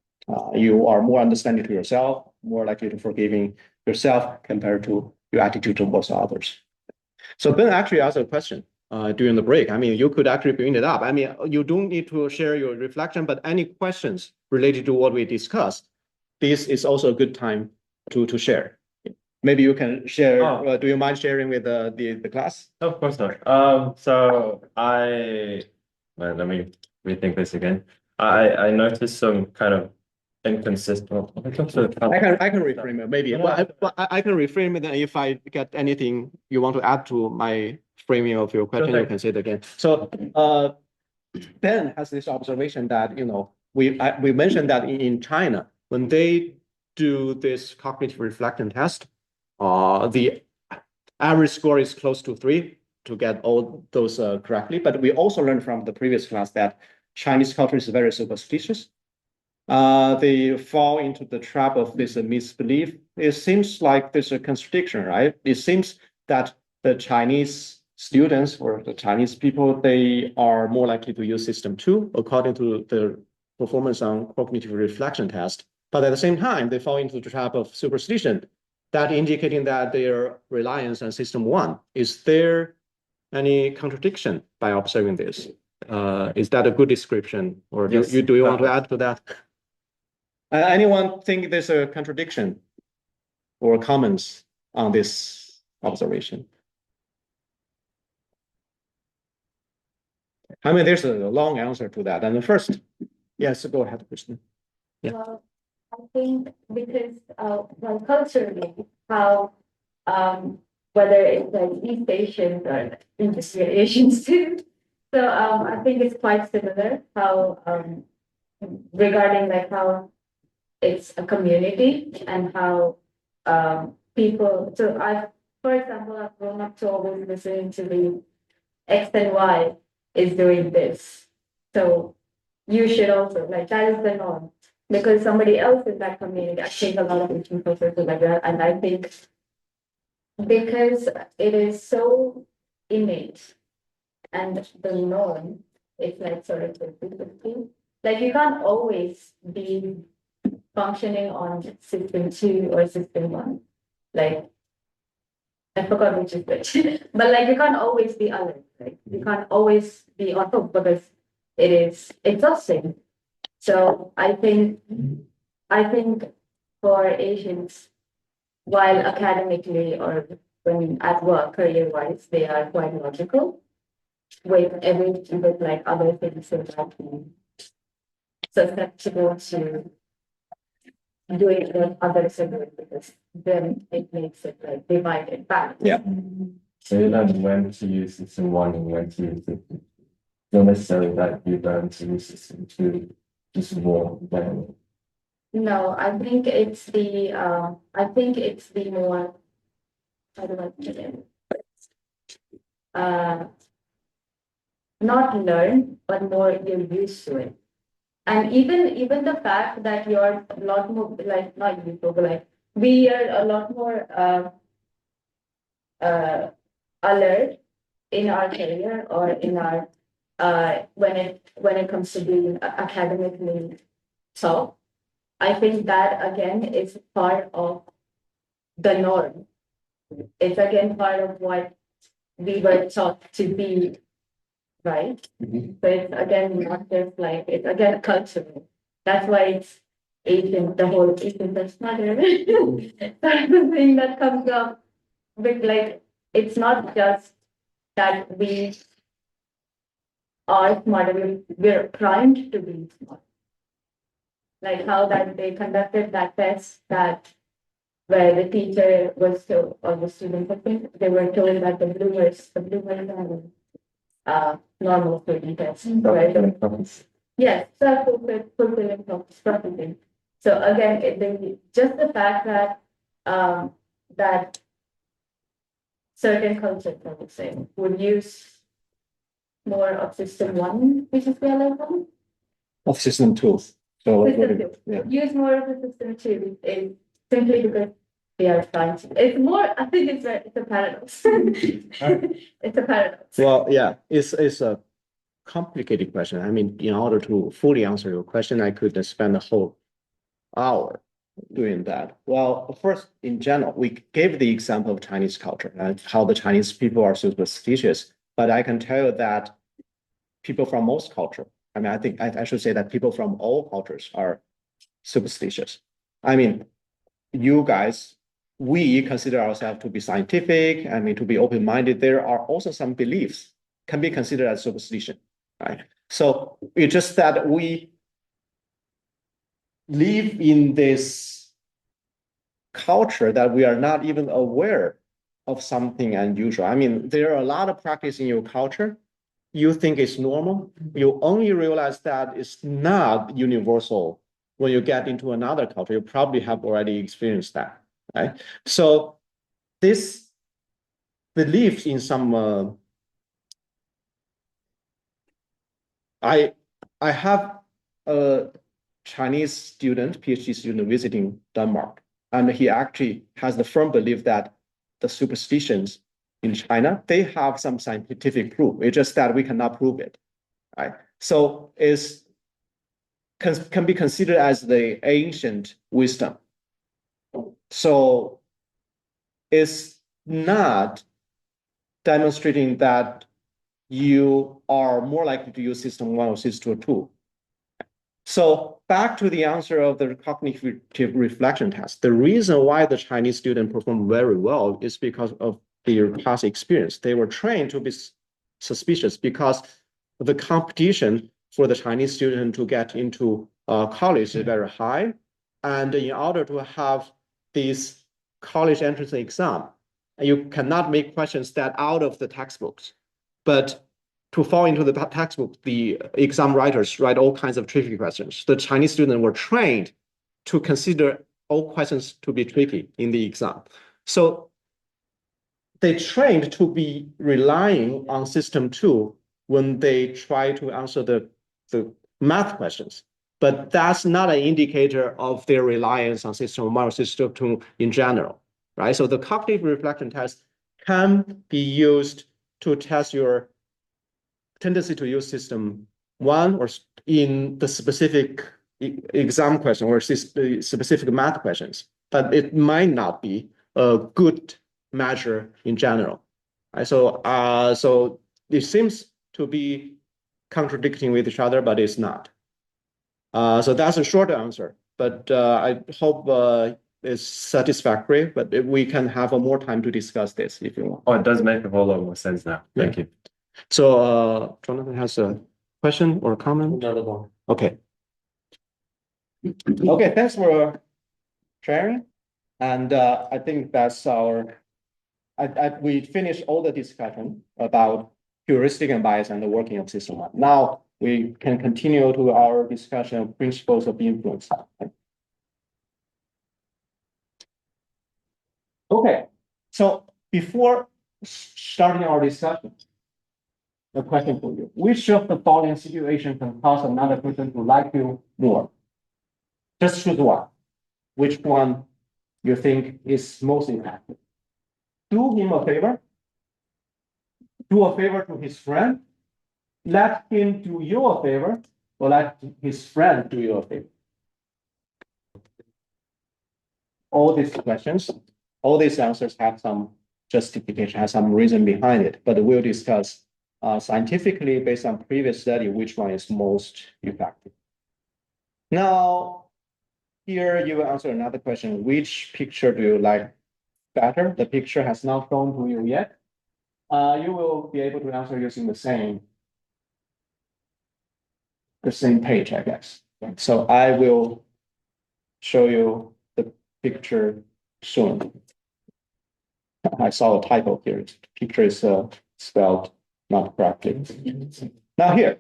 You are more understanding to yourself, more likely to forgiving yourself compared to your attitude towards others. So Ben actually asked a question during the break. I mean, you could actually bring it up. I mean, you don't need to share your reflection, but any questions related to what we discussed, this is also a good time to share. Maybe you can share. Oh. Do you mind sharing with the class? Of course not. Let me rethink this again. I noticed some kind of inconsistent. I can reframe it maybe. I can reframe it, and if I get anything you want to add to my framing of your question, you can say it again. So Ben has this observation that we mentioned that in China, when they do this cognitive reflection test, the average score is close to 3 to get all those correctly. But we also learned from the previous class that Chinese culture is very superstitious. They fall into the trap of this misbelief. It seems like there's a contradiction, right? It seems that the Chinese students or the Chinese people, they are more likely to use system 2 according to the performance on cognitive reflection test. But at the same time, they fall into the trap of superstition, that indicating that their reliance on system 1. Is there any contradiction by observing this? Is that a good description, or do Yes. you want to add to that? Anyone think there's a contradiction or comments on this observation? I mean, there's a long answer to that. And the first, yes, go ahead, Kristen. Yeah. Well, I think because, well, culturally, how, whether it's like East Asians or Industrial Asians too. So, I think it's quite similar how, regarding like how it's a community and how, people, so for example, I've grown up to always listening to the X and Y is doing this. So you should also, like, that is the norm. Because somebody else in that community, I think a lot of Asian cultures are like that. And I think because it is so innate and the norm, it's like sort of 50-50. Like you can't always be functioning on system 2 or system 1. Like, I forgot which is which. But like you can't always be alert. Like you can't always be on top because it is exhausting. So I think for Asians, while academically or when at work, career-wise, they are quite logical with like other things that are susceptible to doing what others are doing because then it makes it like divided back. Yeah. So you learn when to use system 1 and when to use system 2. Not necessarily that you learn to use system 2 just more than. No, I think it's the more, how do I put it? Not learn, but more you're used to it. And even the fact that you're a lot more like not you, but like we are a lot more alert in our career or in our when it comes to being academically top. I think that again is part of the norm. It's again part of what we were taught to be, right? So it's again not just like it's again cultural. That's why it's Asian, the whole Asian personality. That's the thing that comes up with like it's not just that we are smart, we're primed to be smart. Like how that they conducted that test that where the teacher was told, or the students, I think, they were told that the bloomers are normal student test. Right? Yes, self-fulfilling prophecy. So again, just the fact that that certain cultures, I would say, would use more of system 1, which is the other one. Of system 2. So System 2. yeah. Use more of the system 2 is simply because they are trying to. It's more, I think it's a paradox. It's a paradox. Well, yeah, it's a complicated question. I mean, in order to fully answer your question, I could spend a whole hour doing that. Well, first, in general, we gave the example of Chinese culture and how the Chinese people are superstitious. But I can tell you that people from most culture, I mean, I think I should say that people from all cultures are superstitious. I mean, you guys, we consider ourselves to be scientific, I mean, to be open-minded. There are also some beliefs can be considered as superstition, right? So it's just that we live in this culture that we are not even aware of something unusual. I mean, there are a lot of practice in your culture you think is normal. You only realize that it's not universal when you get into another culture. You probably have already experienced that, right? So this belief in some, I have a Chinese student, PhD student visiting Denmark, and he actually has the firm belief that the superstitions in China, they have some scientific proof. It's just that we cannot prove it, right? So can be considered as the ancient wisdom. So it's not demonstrating that you are more likely to use system 1 or system 2. So back to the answer of the cognitive reflection test. The reason why the Chinese student performed very well is because of their past experience. They were trained to be suspicious because the competition for the Chinese student to get into college is very high. And in order to have this college entrance exam, you cannot make questions that out of the textbooks. But to fall into the textbook, the exam writers write all kinds of tricky questions. The Chinese students were trained to consider all questions to be tricky in the exam. So they trained to be relying on system 2 when they try to answer the math questions. But that's not an indicator of their reliance on system 1 or system 2 in general, right? So the cognitive reflection test can be used to test your tendency to use system 1 or in the specific exam question or specific math questions, but it might not be a good measure in general. Right? So it seems to be contradicting with each other, but it's not. So that's a short answer, but I hope it's satisfactory, but we can have more time to discuss this if you want. Oh, it does make a whole lot more sense now. Thank you. So Jonathan has a question or comment? Not at all. Okay. Okay, thanks for sharing. And I think that's we finished all the discussion about heuristic and bias and the working of system 1. Now we can continue to our discussion of principles of influence. Okay, so before starting our discussion, a question for you. Which of the following situations can cause another person to like you more? Just choose one. Which one you think is most effective? Do him a favor. Do a favor to his friend. Let him do you a favor, or let his friend do you a favor. All these questions, all these answers have some justification, have some reason behind it, but we'll discuss scientifically based on previous study, which one is most effective. Now, here you will answer another question. Which picture do you like better? The picture has not shown to you yet. You will be able to answer using the same page, I guess. So I will show you the picture soon. I saw a typo here. The picture is spelled not correctly. Now here,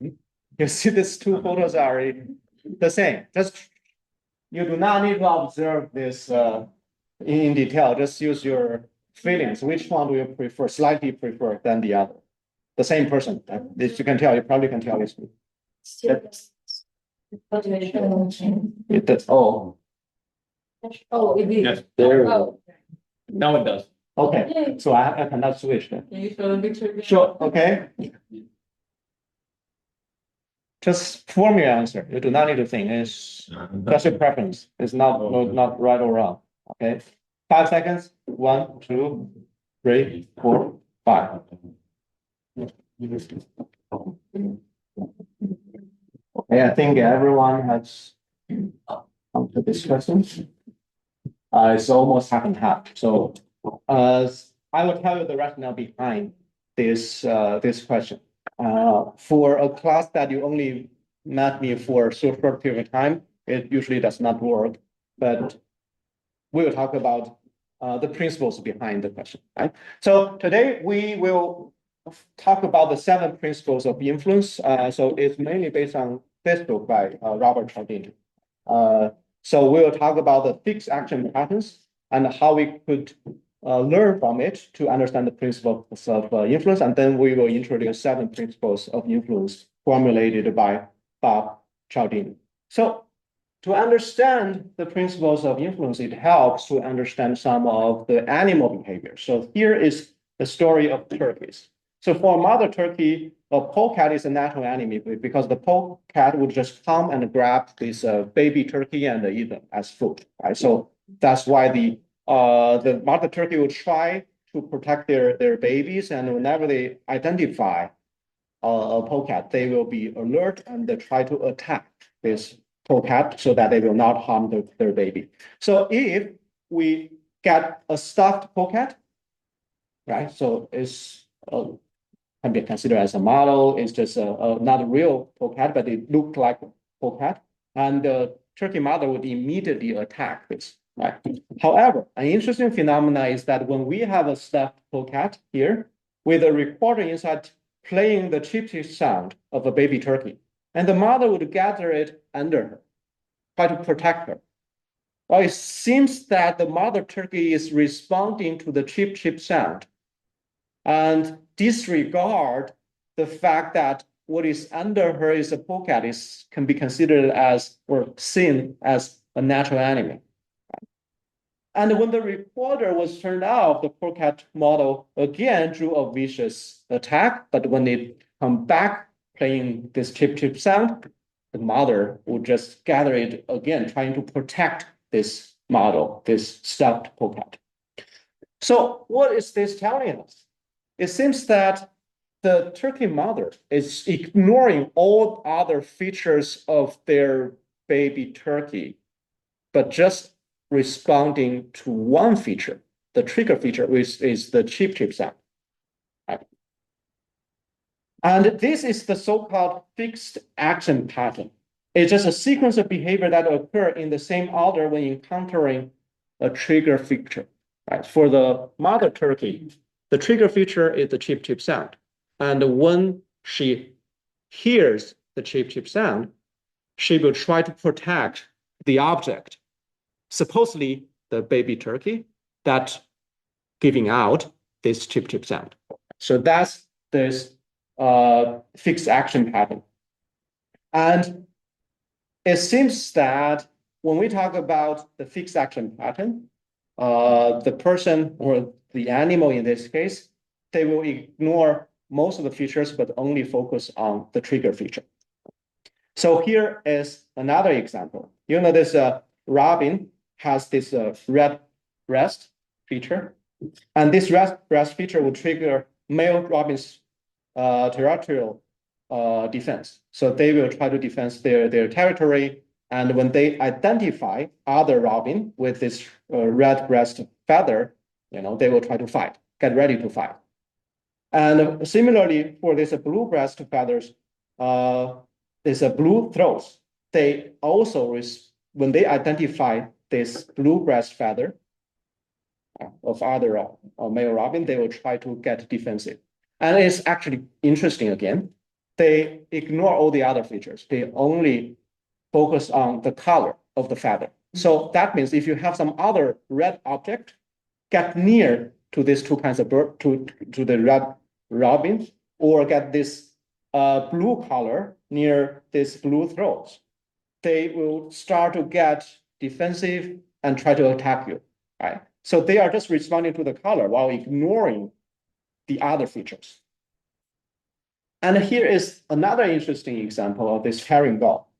you see these two photos are the same. Just you do not need to observe this in detail. Just use your feelings. Which one do you prefer? Slightly prefer than the other. The same person. This you can tell. You probably can tell this. It does. Oh. Oh, it is. Yes. There. Oh, Now it does. Okay. So I cannot switch then. can you show the picture again? Sure. Okay. Just form your answer. You do not need to think. It's just your preference. It's not right or wrong. Okay. 5 seconds. 1, 2, 3, 4, 5. Okay, I think everyone has come to this question. It's almost half and half. So I will tell you the rationale behind this question. For a class that you only met me for a short period of time, it usually does not work. But we will talk about the principles behind the question. Right? So today we will talk about the 7 principles of influence. So it's mainly based on this book by Robert Cialdini. So we'll talk about the fixed action patterns and how we could learn from it to understand the principles of influence. And then we will introduce 7 principles of influence formulated by Bob Cialdini. So to understand the principles of influence, it helps to understand some of the animal behavior. So here is the story of turkeys. So for mother turkey, a polecat is a natural enemy because the polecat would just come and grab this baby turkey and eat them as food, right? So that's why the mother turkey will try to protect their babies, and whenever they identify a polecat, they will be alert and they try to attack this polecat so that they will not harm their baby. So if we get a stuffed polecat, right? So it's can be considered as a model. It's just not a real polecat, but it looked like a polecat. And the turkey mother would immediately attack this, right? However, an interesting phenomenon is that when we have a stuffed polecat here with a recorder inside playing the chip chip sound of a baby turkey, and the mother would gather it under her, try to protect her. Well, it seems that the mother turkey is responding to the chip chip sound and disregard the fact that what is under her is a polecat can be considered as or seen as a natural enemy. And when the recorder was turned off, the polecat model again drew a vicious attack. But when it come back playing this chip chip sound, the mother would just gather it again, trying to protect this model, this stuffed polecat. So what is this telling us? It seems that the turkey mother is ignoring all other features of their baby turkey, but just responding to one feature, the trigger feature, which is the chip chip sound. Right? And this is the so-called fixed action pattern. It's just a sequence of behavior that occur in the same order when encountering a trigger feature. Right? For the mother turkey, the trigger feature is the chip chip sound. And when she hears the chip chip sound, she will try to protect the object, supposedly the baby turkey, that giving out this chip chip sound. So that's this fixed action pattern. And it seems that when we talk about the fixed action pattern, the person or the animal in this case, they will ignore most of the features, but only focus on the trigger feature. So here is another example. You know, this robin has this red breast feature, and this red breast feature will trigger male robin's territorial defense. So they will try to defend their territory. And when they identify other robin with this red breast feather, you know, they will try to fight, get ready to fight. And similarly, for this blue breast feathers, there's a blue throats. They also, when they identify this blue breast feather of other male robin, they will try to get defensive. And it's actually interesting again. They ignore all the other features. They only focus on the color of the feather. So that means if you have some other red object, get near to these two kinds of bird, to the red robin, or get this blue color near this blue throats, they will start to get defensive and try to attack you, right? So they are just responding to the color while ignoring the other features. And here is another interesting example of this herring gull.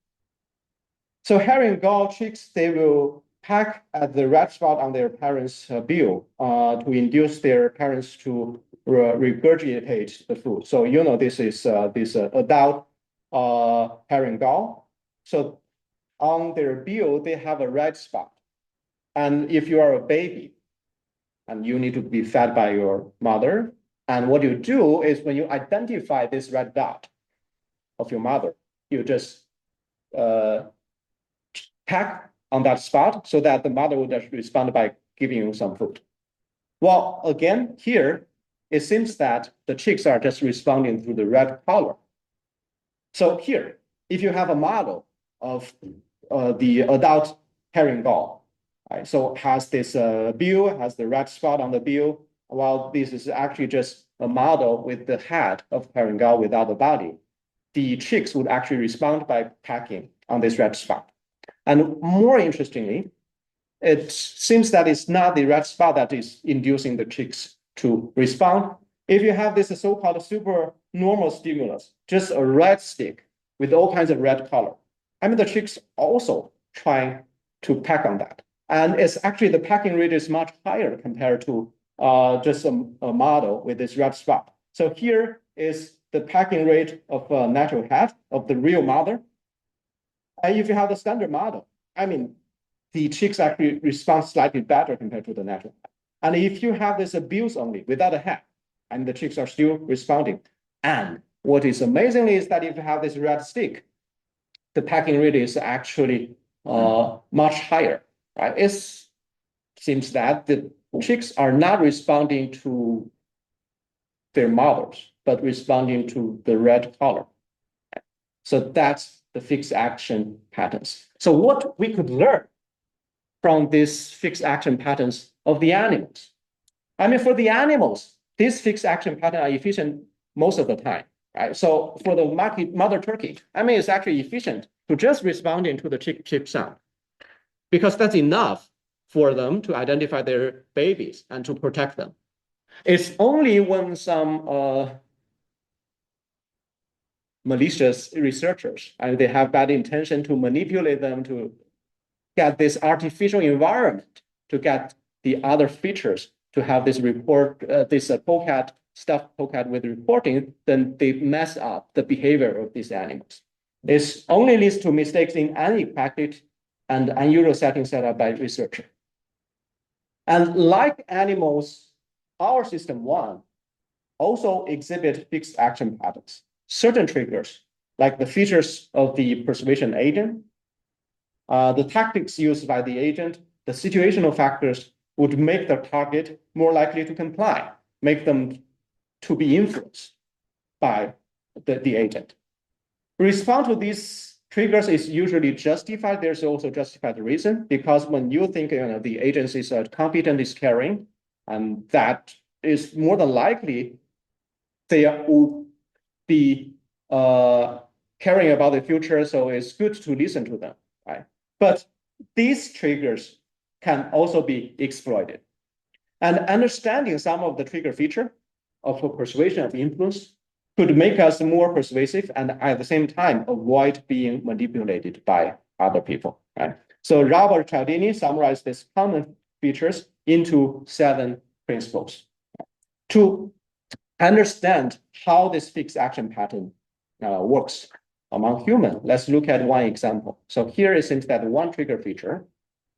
So herring gull chicks, they will peck at the red spot on their parents' bill to induce their parents to regurgitate the food. So you know this is this adult herring gull. So on their bill, they have a red spot. And if you are a baby and you need to be fed by your mother, and what you do is when you identify this red dot of your mother, you just peck on that spot so that the mother would respond by giving you some food. Well, again, here, it seems that the chicks are just responding through the red color. So here, if you have a model of the adult herring gull, right? So has this bill, has the red spot on the bill, while this is actually just a model with the head of herring gull without the body. the chicks would actually respond by pecking on this red spot. And more interestingly, it seems that it's not the red spot that is inducing the chicks to respond. If you have this so-called super normal stimulus, just a red stick with all kinds of red color, I mean, the chicks also trying to peck on that. And it's actually the pecking rate is much higher compared to just a model with this red spot. So here is the pecking rate of a natural head of the real mother. And if you have the standard model, I mean, the chicks actually respond slightly better compared to the natural head. And if you have this abuse only without a head, and the chicks are still responding. And what is amazing is that if you have this red stick, the pecking rate is actually much higher, right? It seems that the chicks are not responding to their mothers, but responding to the red color. So that's the fixed action patterns. So what we could learn from these fixed action patterns of the animals. I mean, for the animals, these fixed action patterns are efficient most of the time, right? So for the mother turkey, I mean, it's actually efficient to just responding to the chip sound because that's enough for them to identify their babies and to protect them. It's only when some malicious researchers and they have bad intention to manipulate them to get this artificial environment to get the other features to have this report, this polecat stuffed polecat with reporting, then they mess up the behavior of these animals. This only leads to mistakes in unexpected and unusual settings set up by researcher. And like animals, our system one also exhibit fixed action patterns. Certain triggers, like the features of the persuasion agent, the tactics used by the agent, the situational factors would make the target more likely to comply, make them to be influenced by the agent. Response to these triggers is usually justified. There's also justified reason because when you think the agency is competent, is caring, and that is more than likely they would be caring about the future. So it's good to listen to them, right? But these triggers can also be exploited. And understanding some of the trigger feature of persuasion of influence could make us more persuasive and at the same time avoid being manipulated by other people, right? So Robert Cialdini summarized these common features into 7 principles. To understand how this fixed action pattern works among humans, let's look at one example. So here it seems that one trigger feature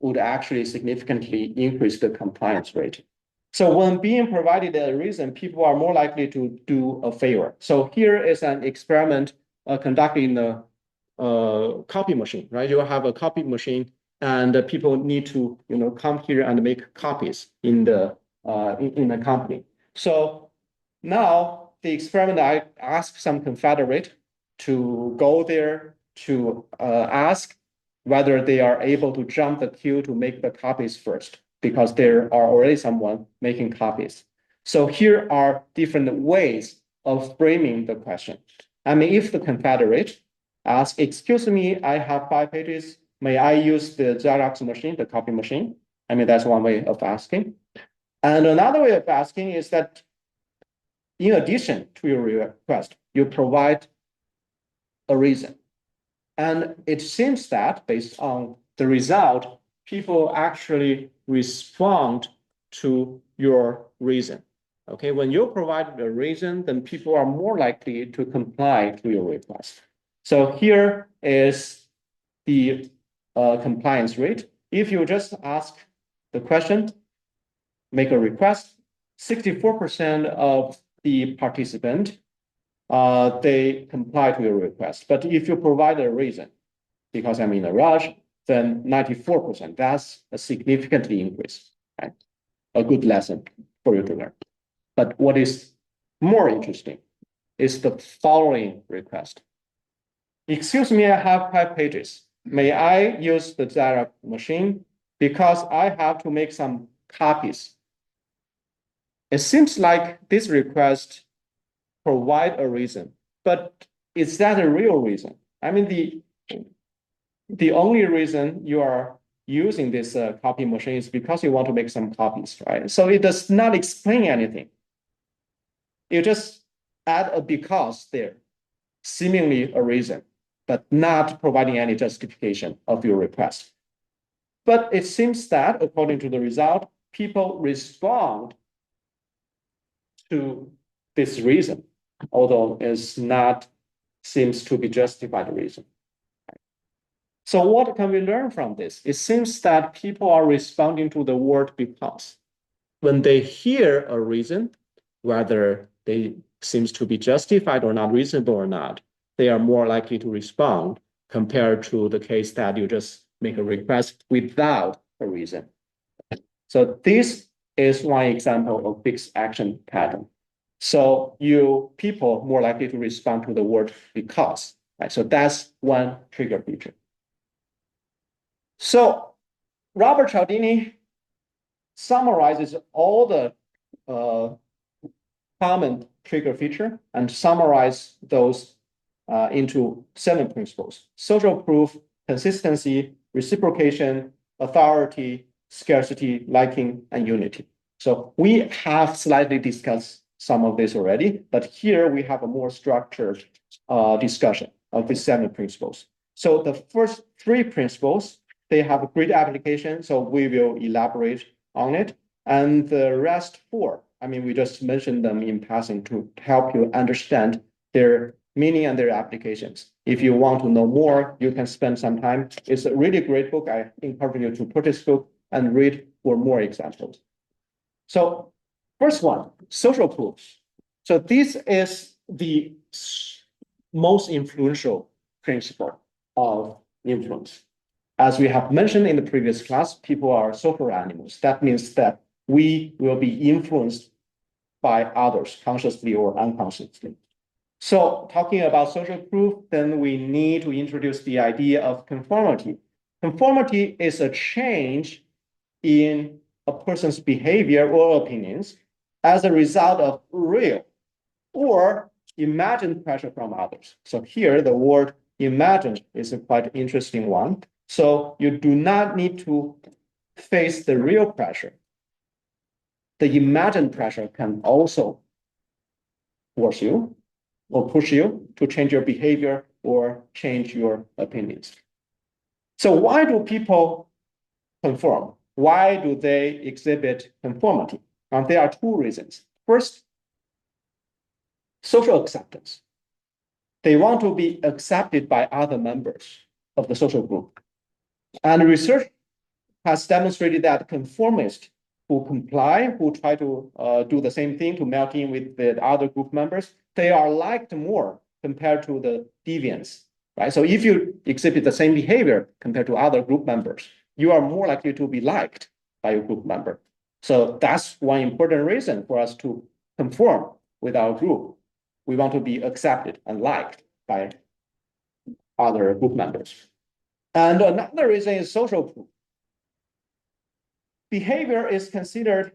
would actually significantly increase the compliance rate. So when being provided a reason, people are more likely to do a favor. So here is an experiment conducted in a copy machine, right? You have a copy machine and people need to come here and make copies in the company. So now the experiment, I asked some Confederate to go there to ask whether they are able to jump the queue to make the copies first, because there are already someone making copies. So here are different ways of framing the question. I mean, if the Confederate asks, excuse me, I have 5 pages, may I use the Xerox machine, the copy machine? I mean, that's one way of asking. And another way of asking is that in addition to your request, you provide a reason. And it seems that based on the result, people actually respond to your reason. Okay, when you provide a reason, then people are more likely to comply to your request. So here is the compliance rate. If you just ask the question, make a request, 64% of the participant they comply to your request. But if you provide a reason, because I'm in a rush, then 94%, that's a significantly increase, right? A good lesson for you to learn. But what is more interesting is the following request. Excuse me, I have 5 pages. May I use the Xerox machine because I have to make some copies? It seems like this request provide a reason, but is that a real reason? I mean, the only reason you are using this copy machine is because you want to make some copies, right? So it does not explain anything. You just add a because there, seemingly a reason, but not providing any justification of your request. But it seems that according to the result, people respond to this reason, although it's not seems to be justified reason. So what can we learn from this? It seems that people are responding to the word because. When they hear a reason, whether they seems to be justified or not, reasonable or not, they are more likely to respond compared to the case that you just make a request without a reason. So this is one example of fixed action pattern. So you people more likely to respond to the word because, right? So that's one trigger feature. So Robert Cialdini summarizes all the common trigger feature and summarize those into 7 principles: social proof, consistency, reciprocation, authority, scarcity, liking, and unity. So we have slightly discussed some of this already, but here we have a more structured discussion of these 7 principles. So the first 3 principles, they have a great application, so we will elaborate on it. And the rest 4, I mean, we just mentioned them in passing to help you understand their meaning and their applications. If you want to know more, you can spend some time. It's a really great book. I encourage you to purchase book and read for more examples. So first one, social proofs. So this is the most influential principle of influence. As we have mentioned in the previous class, people are social animals. That means that we will be influenced by others, consciously or unconsciously. So talking about social proof, then we need to introduce the idea of conformity. Conformity is a change in a person's behavior or opinions as a result of real or imagined pressure from others. So here the word imagined is a quite interesting one. So you do not need to face the real pressure. The imagined pressure can also force you or push you to change your behavior or change your opinions. So why do people conform? Why do they exhibit conformity? There are 2 reasons. First, social acceptance. They want to be accepted by other members of the social group. And research has demonstrated that conformists who comply, who try to do the same thing to melt in with the other group members, they are liked more compared to the deviants, right? So if you exhibit the same behavior compared to other group members, you are more likely to be liked by your group member. So that's one important reason for us to conform with our group. We want to be accepted and liked by other group members. And another reason is social proof. Behavior is considered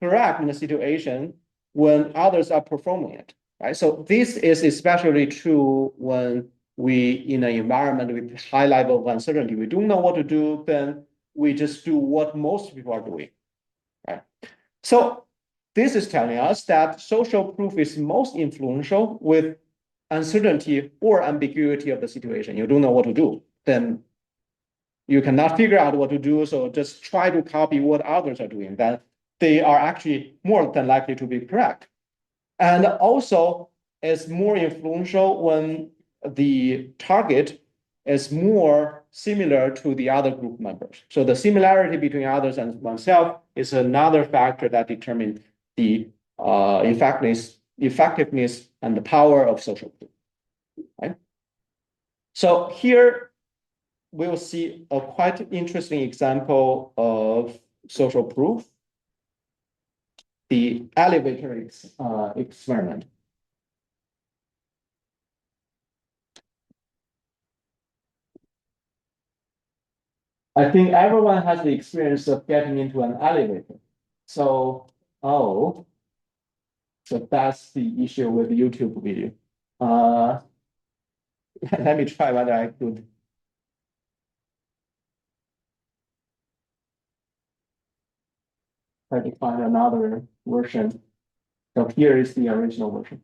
correct in a situation when others are performing it, right? So this is especially true when we in an environment with high level of uncertainty, we don't know what to do, then we just do what most people are doing, right? So this is telling us that social proof is most influential with uncertainty or ambiguity of the situation. You don't know what to do, then you cannot figure out what to do, so just try to copy what others are doing. Then they are actually more than likely to be correct. And also, it's more influential when the target is more similar to the other group members. So the similarity between others and oneself is another factor that determines the effectiveness and the power of social group, right? So here, we'll see a quite interesting example of social proof, the elevator experiment. I think everyone has the experience of getting into an elevator. So, so that's the issue with the YouTube video. Let me try whether I could. Try to find another version. So here is the original version.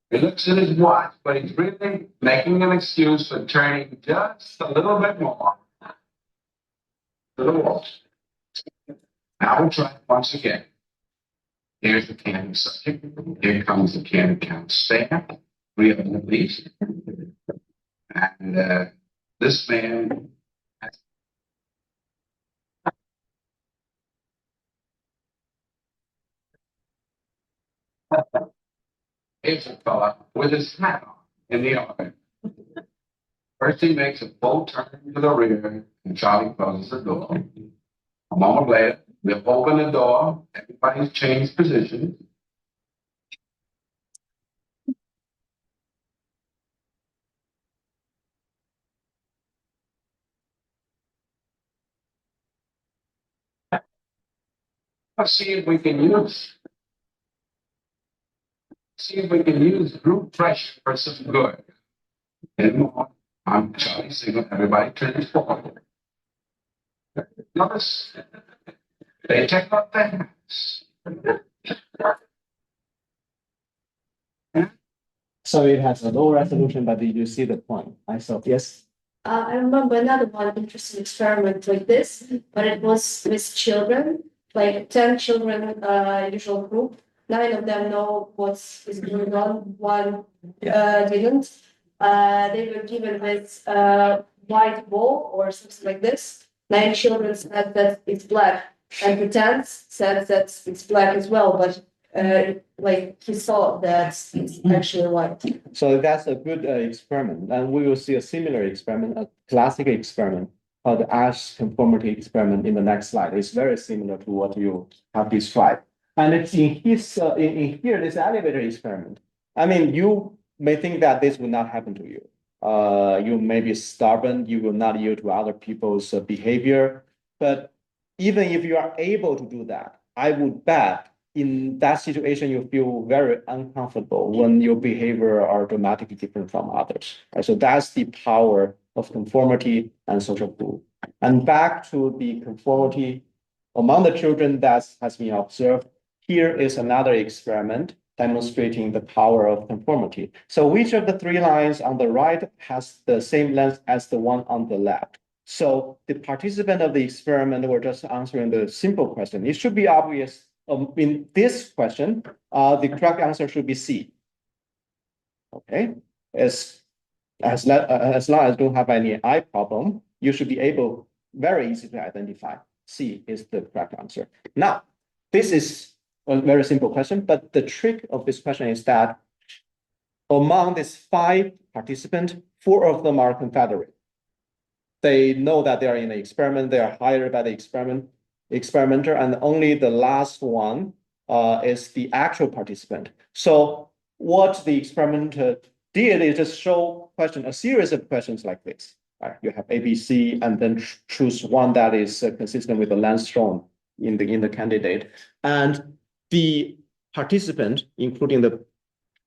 He looks at his watch, but he's really making an excuse for turning just a little bit more to the watch. Now we'll try it once again. Here's the candy subject. Here comes the candy count stamp. 3 of them at least. And this man is a fella with his hat on in the oven. First, he makes a full turn to the rear, and Charlie closes the door. A moment later, they open the door. Everybody's changed positions. Let's see if we can use group pressure for some good. And I'm Charlie Signal. Everybody turns forward. Notice they take off their hats. So it has a low resolution, but did you see the point? I saw, yes. I remember another one interesting experiment like this, but it was with children, like 10 children, usual group. 9 of them know what is going on, one didn't. They were given with white ball or something like this. 9 children said that it's black, and the 10th said that it's black as well, but like he saw that it's actually white. So that's a good experiment, and we will see a similar experiment, a classic experiment called the Ash conformity experiment in the next slide. It's very similar to what you have described, and it's in in here this elevator experiment. I mean, you may think that this will not happen to you. You may be stubborn. You will not yield to other people's behavior, but even if you are able to do that, I would bet in that situation, you feel very uncomfortable when your behavior are dramatically different from others. Right? So that's the power of conformity and social group. And back to the conformity among the children that has been observed, here is another experiment demonstrating the power of conformity. So which of the 3 lines on the right has the same length as the one on the left? So the participant of the experiment were just answering the simple question. It should be obvious in this question, the correct answer should be C. Okay, as long as you don't have any eye problem, you should be able very easy to identify C is the correct answer. Now, this is a very simple question, but the trick of this question is that among these 5 participants, 4 of them are Confederate. They know that they are in the experiment, they are hired by the experimenter, and only the last one is the actual participant. So what the experimenter did is just show a series of questions like this. Right? You have A, B, C, and then choose one that is consistent with the length shown in the candidate. And the participant, including the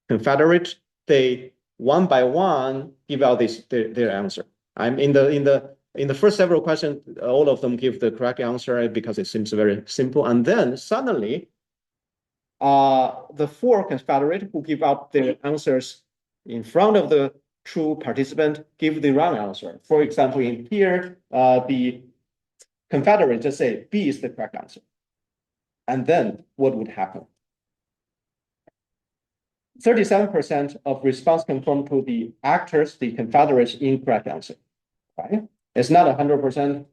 Confederate, they one by one give out their answer. I'm in the first several questions, all of them give the correct answer because it seems very simple. And then suddenly, the 4 Confederate who give out their answers in front of the true participant give the wrong answer. For example, in here, the Confederate just say B is the correct answer. And then what would happen? 37% of response conform to the actors, the Confederates incorrect answer. Right? It's not 100%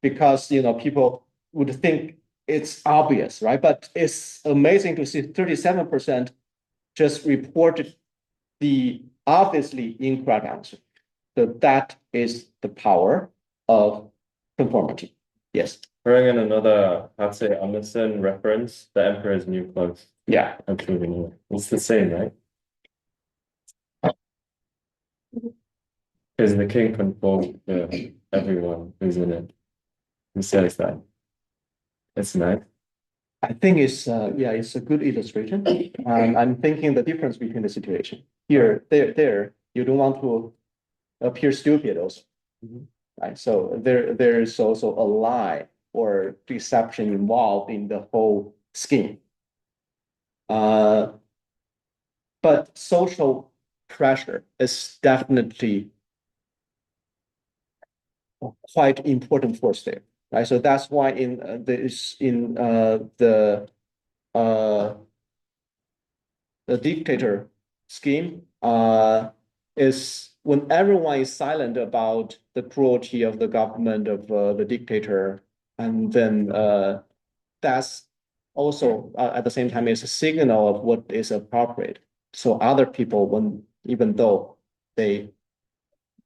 because people would think it's obvious, right? But it's amazing to see 37% just reported the obviously incorrect answer. So that is the power of conformity. Yes. Throwing in another, I'd say, Emerson reference, the Emperor's New Clothes. Yeah. I'm proving it. It's the same, right? Because the king conformed to everyone who's in it. Who says that? It's nice. I think it's yeah, it's a good illustration. I'm thinking the difference between the situation here, there, you don't want to appear stupid also. Right, so there is also a lie or deception involved in the whole scheme. But social pressure is definitely quite important force there, right? So that's why in uh, the dictator scheme is when everyone is silent about the cruelty of the government of the dictator, and then that's also at the same time is a signal of what is appropriate. So other people, when even though they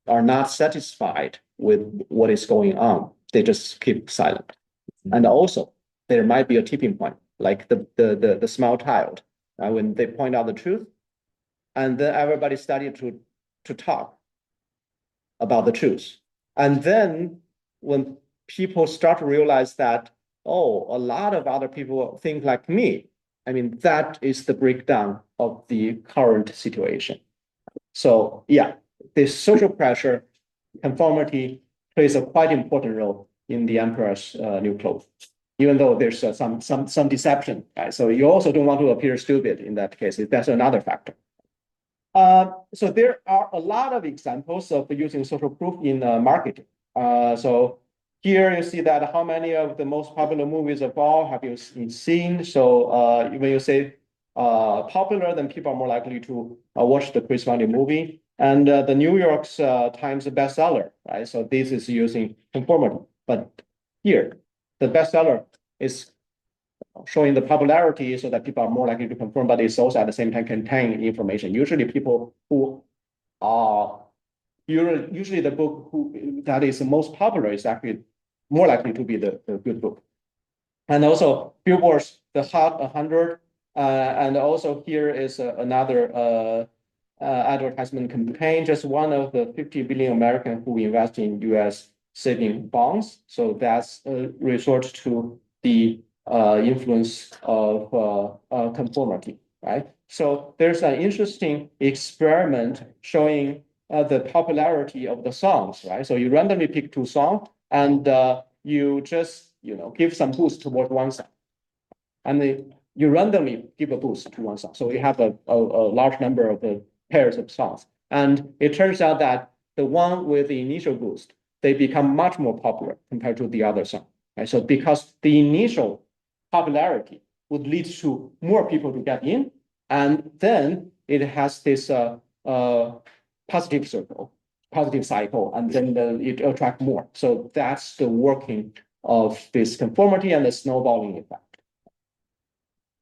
are not satisfied with what is going on, they just keep silent. And also, there might be a tipping point, like the small child, when they point out the truth, and then everybody started to talk about the truth. And then when people start to realize that, oh, a lot of other people think like me, I mean, that is the breakdown of the current situation. So yeah, this social pressure, conformity plays a quite important role in the emperor's new clothes, even though there's some deception, right? So you also don't want to appear stupid in that case. That's another factor. So there are a lot of examples of using social proof in marketing. So here you see that how many of the most popular movies of all have you seen? So when you say popular, then people are more likely to watch the Chris Farley movie. And the New York Times bestseller, right? So this is using conformity. But here, the bestseller is showing the popularity so that people are more likely to confirm, but it's also at the same time contain information. Usually people who are usually the book that is the most popular is actually more likely to be the good book. And also Billboard's the Hot 100, and also here is another advertisement campaign, just one of the 50 billion Americans who invest in US saving bonds. So that's a resort to the influence of conformity, right? So there's an interesting experiment showing the popularity of the songs, right? So you randomly pick two songs and you just give some boost towards one song, and you randomly give a boost to one song. So you have a large number of the pairs of songs, and it turns out that the one with the initial boost, they become much more popular compared to the other song. Right? So because the initial popularity would lead to more people to get in, and then it has this positive circle, positive cycle, and then it attracts more. So that's the working of this conformity and the snowballing effect.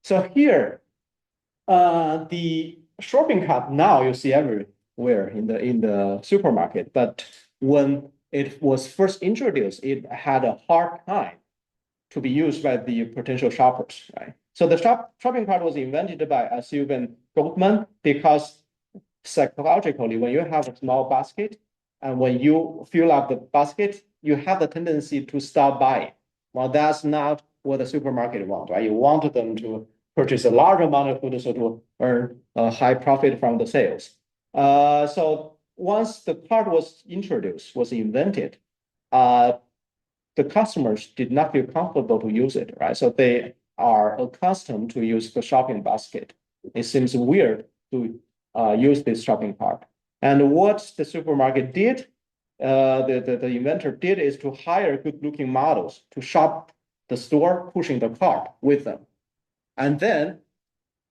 So here, the shopping cart now you see everywhere in the supermarket, but when it was first introduced, it had a hard time to be used by the potential shoppers, right? So the shopping cart was invented by Sylvan Goldman because psychologically, when you have a small basket and when you fill up the basket, you have the tendency to stop buying. Well, that's not what the supermarket wants, right? You want them to purchase a large amount of food so to earn a high profit from the sales. So once the cart was introduced, was invented, the customers did not feel comfortable to use it, right? So they are accustomed to use the shopping basket. It seems weird to use this shopping cart. And what the supermarket did, the inventor did is to hire good-looking models to shop the store, pushing the cart with them. And then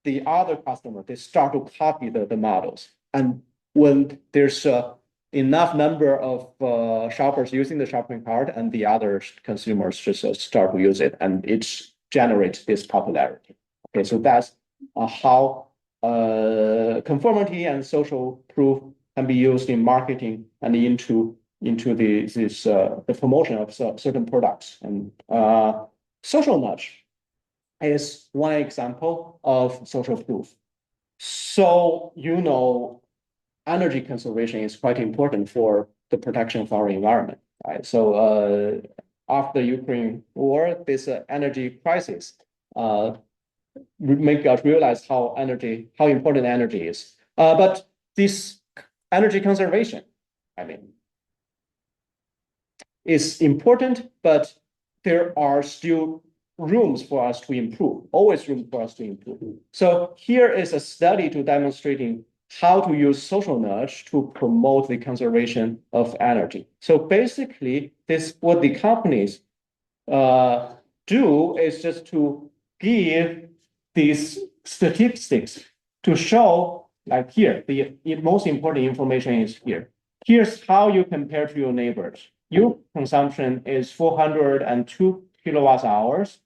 the other customer, they start to copy the models. And when there's enough number of shoppers using the shopping cart, and the other consumers just start to use it, and it generates this popularity. Okay, so that's how conformity and social proof can be used in marketing and into the promotion of certain products. And social nudge is one example of social proof. So, energy conservation is quite important for the protection of our environment, right? So after the Ukraine war, this energy crisis make us realize how important energy is. But this energy conservation, I mean, is important, but there are still rooms for us to improve, always room for us to improve. So here is a study to demonstrating how to use social nudge to promote the conservation of energy. So basically, what the companies do is just to give these statistics to show, like here, the most important information is here. Here's how you compare to your neighbors. Your consumption is 402 kilowatts hours,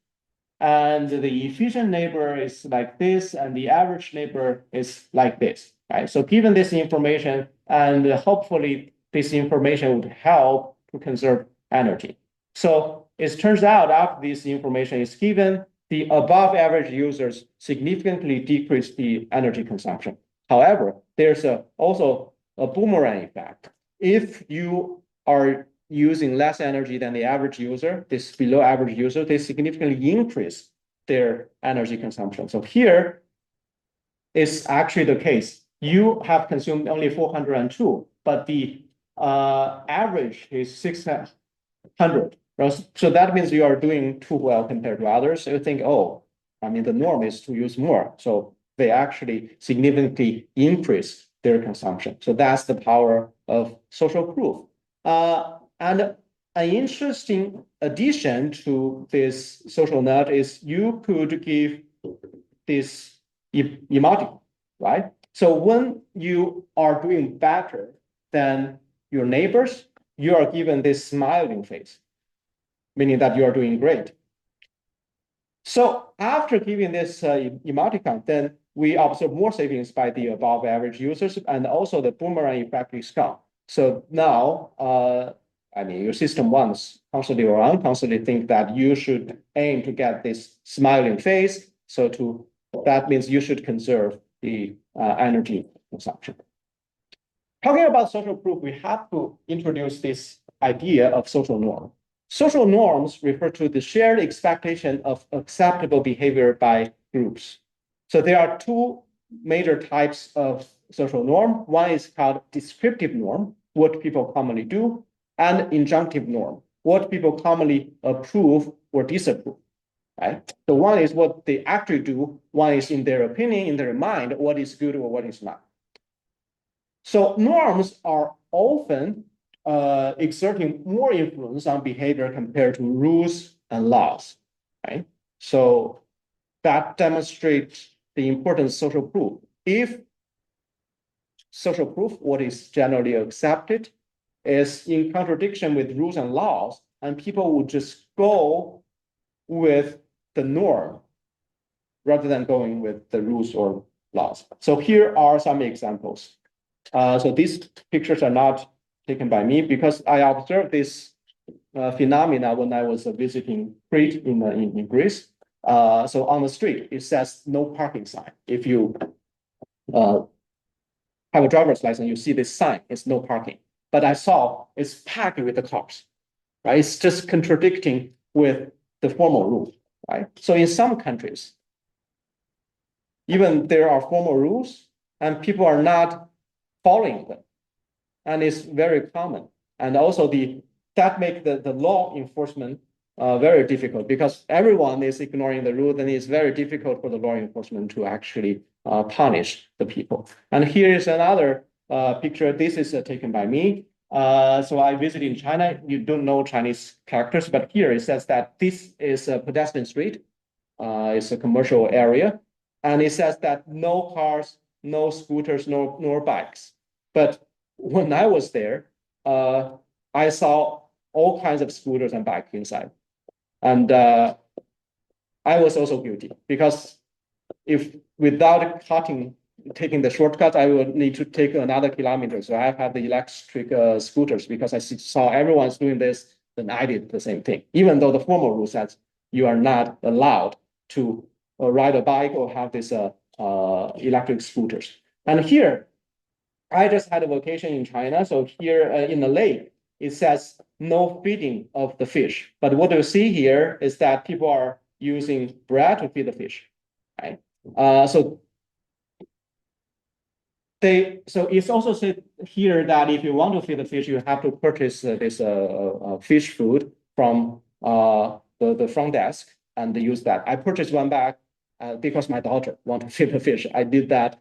and the efficient neighbor is like this, and the average neighbor is like this, right? So given this information, and hopefully this information would help to conserve energy. So it turns out after this information is given, the above average users significantly decrease the energy consumption. However, there's also a boomerang effect. If you are using less energy than the average user, this below average user, they significantly increase their energy consumption. So here is actually the case. You have consumed only 402, but the average is 600. So that means you are doing too well compared to others. So you think, oh, I mean, the norm is to use more. So they actually significantly increase their consumption. So that's the power of social proof. And an interesting addition to this social nut is you could give this emoticon, right? So when you are doing better than your neighbors, you are given this smiling face, meaning that you are doing great. So after giving this emoticon, then we observe more savings by the above average users, and also the boomerang effect is gone. So now, I mean, your system wants constantly or unconsciously think that you should aim to get this smiling face. So that means you should conserve the energy consumption. Talking about social proof, we have to introduce this idea of social norm. Social norms refer to the shared expectation of acceptable behavior by groups. So there are two major types of social norm. One is called descriptive norm, what people commonly do, and injunctive norm, what people commonly approve or disapprove. Right? So one is what they actually do, one is in their opinion, in their mind, what is good or what is not. So norms are often exerting more influence on behavior compared to rules and laws, right? So that demonstrates the importance of social proof. If social proof, what is generally accepted, is in contradiction with rules and laws, and people would just go with the norm rather than going with the rules or laws. So here are some examples. So these pictures are not taken by me because I observed this phenomena when I was visiting Crete in Greece. So on the street, it says no parking sign. If you have a driver's license, you see this sign, it's no parking. But I saw it's packed with the cars, right? It's just contradicting with the formal rule, right? So in some countries, even there are formal rules and people are not following them. And it's very common. And also that makes the law enforcement very difficult because everyone is ignoring the rule, then it's very difficult for the law enforcement to actually punish the people. And here is another picture. This is taken by me. So I visited in China. You don't know Chinese characters, but here it says that this is a pedestrian street. It's a commercial area. And it says that no cars, no scooters, nor bikes. But when I was there, I saw all kinds of scooters and bikes inside. And I was also guilty because if without taking the shortcut, I would need to take another kilometer. So I have the electric scooters because I saw everyone's doing this, then I did the same thing. Even though the formal rule says you are not allowed to ride a bike or have this electric scooters. And here, I just had a vacation in China. So here in the lake, it says no feeding of the fish. But what you see here is that people are using bread to feed the fish, right? So it's also said here that if you want to feed the fish, you have to purchase this fish food from the front desk and use that. I purchased one bag because my daughter wanted to feed the fish. I did that.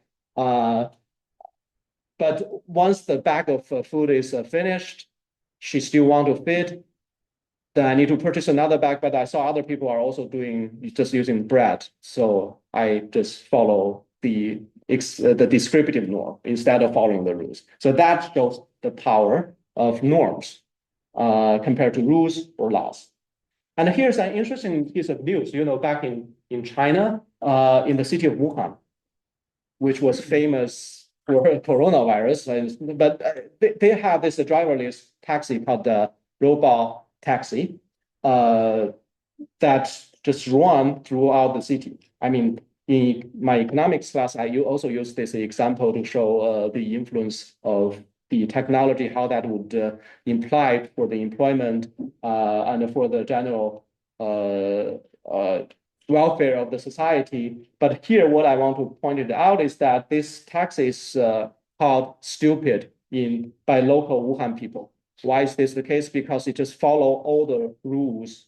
But once the bag of food is finished, she still want to feed. Then I need to purchase another bag, but I saw other people are also just using bread. So I just follow the descriptive norm instead of following the rules. So that shows the power of norms compared to rules or laws. And here's an interesting piece of news. Back in China, in the city of Wuhan, which was famous for coronavirus, but they have this driverless taxi called the robot taxi that just run throughout the city. I mean, in my economics class, I also use this example to show the influence of the technology, how that would imply for the employment and for the general welfare of the society. But here, what I want to point it out is that this taxi is called stupid by local Wuhan people. Why is this the case? Because it just follow all the rules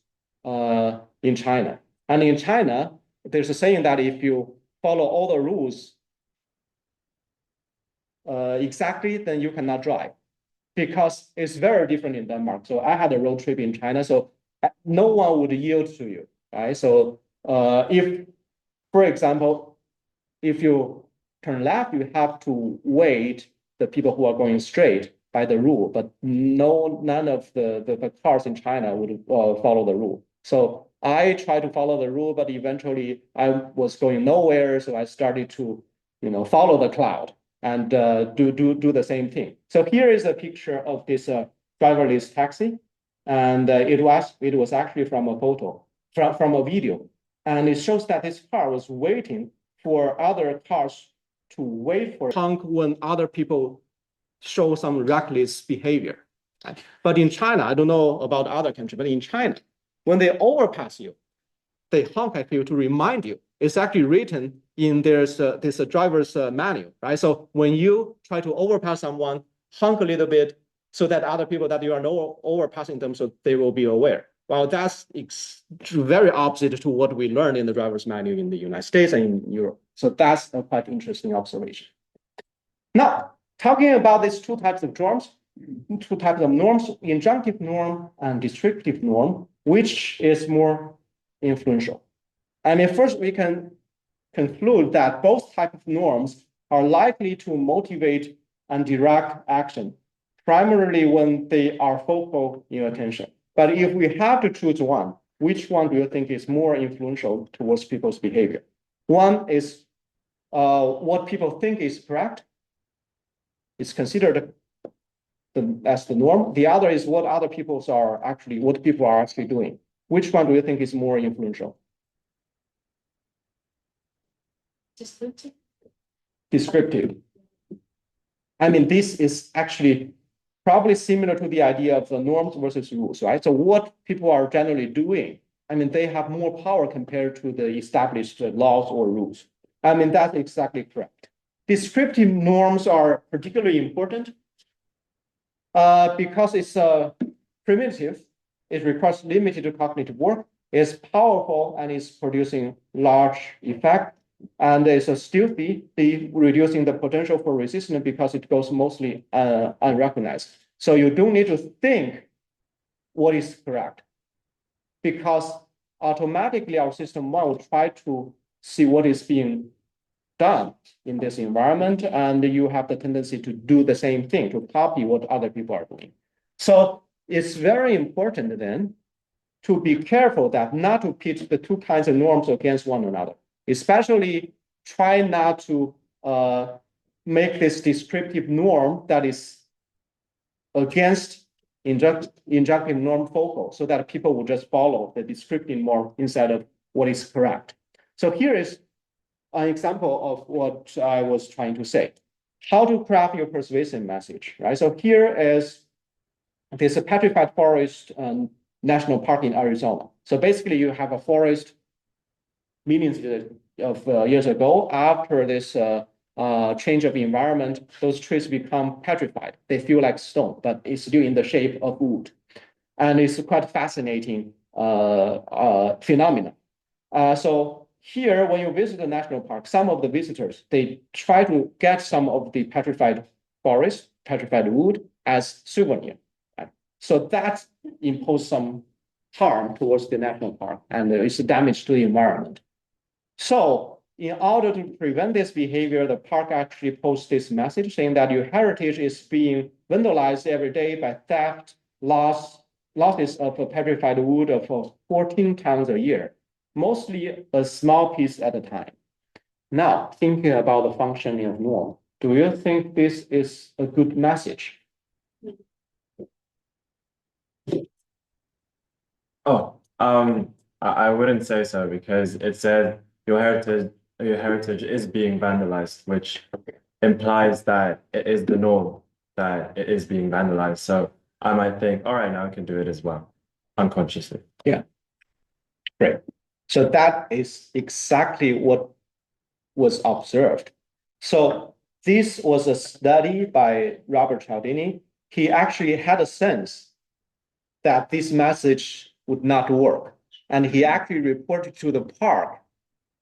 in China. And in China, there's a saying that if you follow all the rules exactly, then you cannot drive, because it's very different in Denmark. So I had a road trip in China, so no one would yield to you, right? So if, for example, if you turn left, you have to wait the people who are going straight by the rule, but none of the cars in China would follow the rule. So I tried to follow the rule, but eventually I was going nowhere. So I started to, follow the cloud and do the same thing. So here is a picture of this driverless taxi, and it was actually from a photo, from a video, and it shows that this car was waiting for other cars to wait for honk when other people show some reckless behavior. But in China, I don't know about other countries, but in China, when they overpass you, they honk at you to remind you. It's actually written in this driver's manual, right? So when you try to overpass someone, honk a little bit so that other people that you are no overpassing them, so they will be aware. Well, that's very opposite to what we learned in the driver's manual in the United States and in Europe. So that's a quite interesting observation. Now, talking about these two types of norms, injunctive norm and descriptive norm, which is more influential? I mean, first we can conclude that both types of norms are likely to motivate and direct action, primarily when they are focal in attention. But if we have to choose one, which one do you think is more influential towards people's behavior? One is what people think is correct. It's considered as the norm. The other is what people are actually doing. Which one do you think is more influential? Descriptive. I mean, this is actually probably similar to the idea of the norms versus rules, right? So what people are generally doing, I mean, they have more power compared to the established laws or rules. I mean, that's exactly correct. Descriptive norms are particularly important because it's primitive, it requires limited cognitive work, it's powerful, and it's producing large effect, and it's a stealthy, reducing the potential for resistance because it goes mostly unrecognized. So you don't need to think what is correct, because automatically our system one will try to see what is being done in this environment, and you have the tendency to do the same thing, to copy what other people are doing. So it's very important then to be careful that not to pit the two kinds of norms against one another, especially try not to make this descriptive norm that is against injunctive norm focal, so that people will just follow the descriptive norm instead of what is correct. So here is an example of what I was trying to say. How to craft your persuasive message, right? So here is this Petrified Forest National Park in Arizona. So basically you have a forest millions of years ago, after this change of environment, those trees become petrified. They feel like stone, but it's still in the shape of wood. And it's quite fascinating phenomenon. So here, when you visit the national park, some of the visitors, they try to get some of the petrified forest, petrified wood as souvenir. Right? So that imposes some harm towards the national park, and it's a damage to the environment. So in order to prevent this behavior, the park actually posts this message saying that your heritage is being vandalized every day by theft, losses of petrified wood of 14 tons a year, mostly a small piece at a time. Now, thinking about the functioning of norm, do you think this is a good message? Oh, I wouldn't say so because it said your heritage is being vandalized, which implies that it is the norm that it is being vandalized. So I might think, all right, now I can do it as well, unconsciously. Yeah, great. So that is exactly what was observed. So this was a study by Robert Cialdini. He actually had a sense that this message would not work. And he actually reported to the park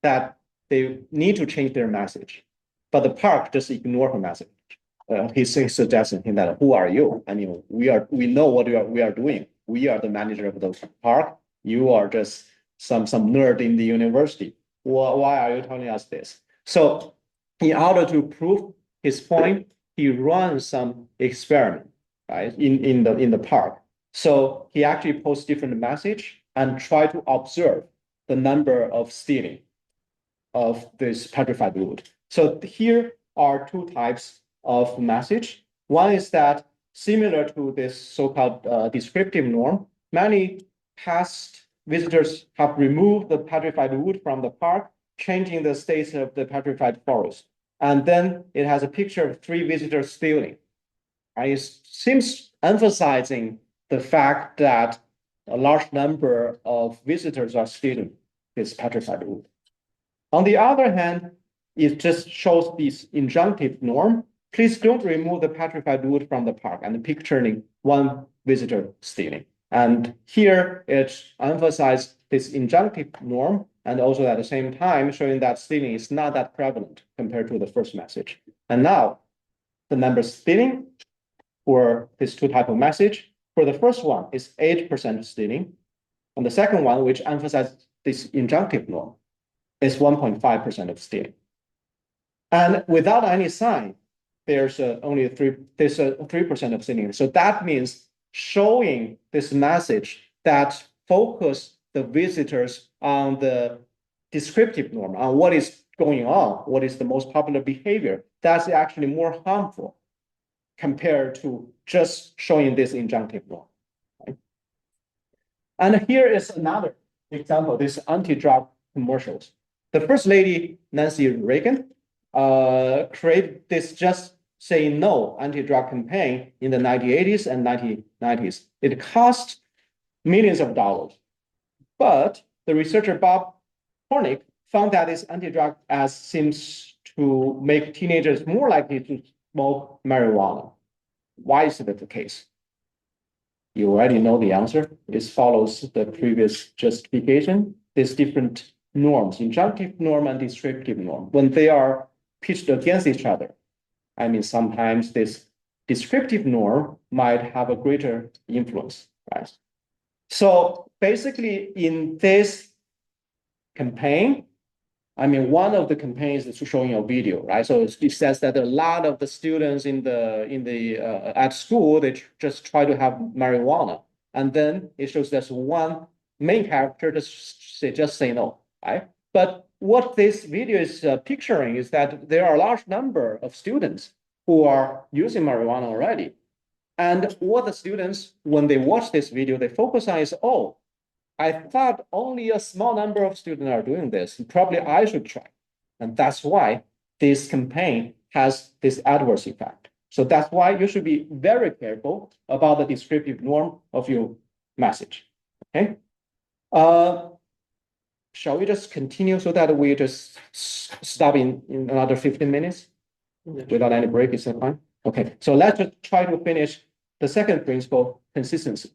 that they need to change their message. But the park just ignored her message. He's suggesting that, who are you? I mean, we know what we are doing. We are the manager of the park. You are just some nerd in the university. Why are you telling us this? So in order to prove his point, he runs some experiment, right, in the park. So he actually posts different message and try to observe the number of stealing of this petrified wood. So here are two types of message. One is that similar to this so-called descriptive norm, many past visitors have removed the petrified wood from the park, changing the state of the petrified forest. And then it has a picture of three visitors stealing. And it seems emphasizing the fact that a large number of visitors are stealing this petrified wood. On the other hand, it just shows this injunctive norm. Please don't remove the petrified wood from the park, and picturing one visitor stealing. And here it emphasizes this injunctive norm, and also at the same time showing that stealing is not that prevalent compared to the first message. And now the number stealing for this two type of message, for the first one is 8% stealing. And the second one, which emphasizes this injunctive norm, is 1.5% of stealing. And without any sign, there's only 3% of stealing. So that means showing this message that focus the visitors on the descriptive norm, on what is going on, what is the most popular behavior, that's actually more harmful compared to just showing this injunctive norm. Right? And here is another example, this anti-drug commercials. The First Lady, Nancy Reagan, created this Just Say No anti-drug campaign in the 1980s and 1990s. It cost millions of dollars. But the researcher Bob Hornick found that this anti-drug ad seems to make teenagers more likely to smoke marijuana. Why is that the case? You already know the answer. This follows the previous justification. There's different norms, injunctive norm and descriptive norm. When they are pitched against each other, I mean, sometimes this descriptive norm might have a greater influence, right? So basically in this campaign, I mean, one of the campaigns is showing a video, right? So it says that a lot of the students at school, they just try to have marijuana. And then it shows there's one main character just say no, right? But what this video is picturing is that there are a large number of students who are using marijuana already. And what the students, when they watch this video, they focus on is, oh, I thought only a small number of students are doing this. Probably I should try. And that's why this campaign has this adverse effect. So that's why you should be very careful about the descriptive norm of your message. Okay. shall we just continue so that we just stop in another 15 minutes? Without any break, is that fine? Okay, so let's just try to finish the second principle, consistency.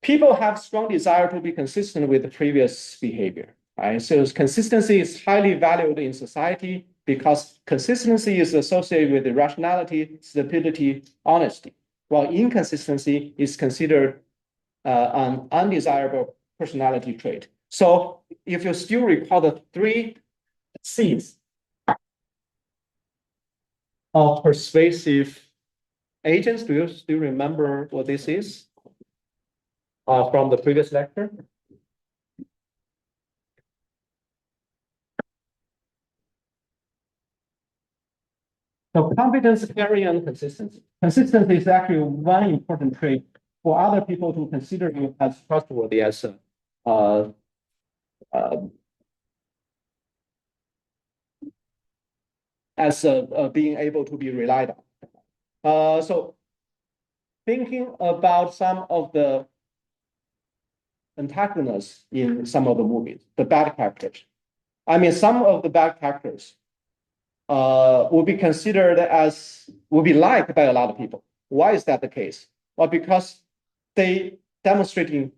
People have strong desire to be consistent with the previous behavior, right? So consistency is highly valued in society because consistency is associated with rationality, stability, honesty, while inconsistency is considered an undesirable personality trait. So if you still recall the 3 C's of persuasive agents, do you still remember what this is? From the previous lecture? So competence, carry, and consistency. Consistency is actually one important trait for other people to consider you as trustworthy as uh, being able to be relied on. So thinking about some of the antagonists in some of the movies, the bad characters. I mean, some of the bad characters will be considered as, will be liked by a lot of people. Why is that the case? Well, because they demonstrating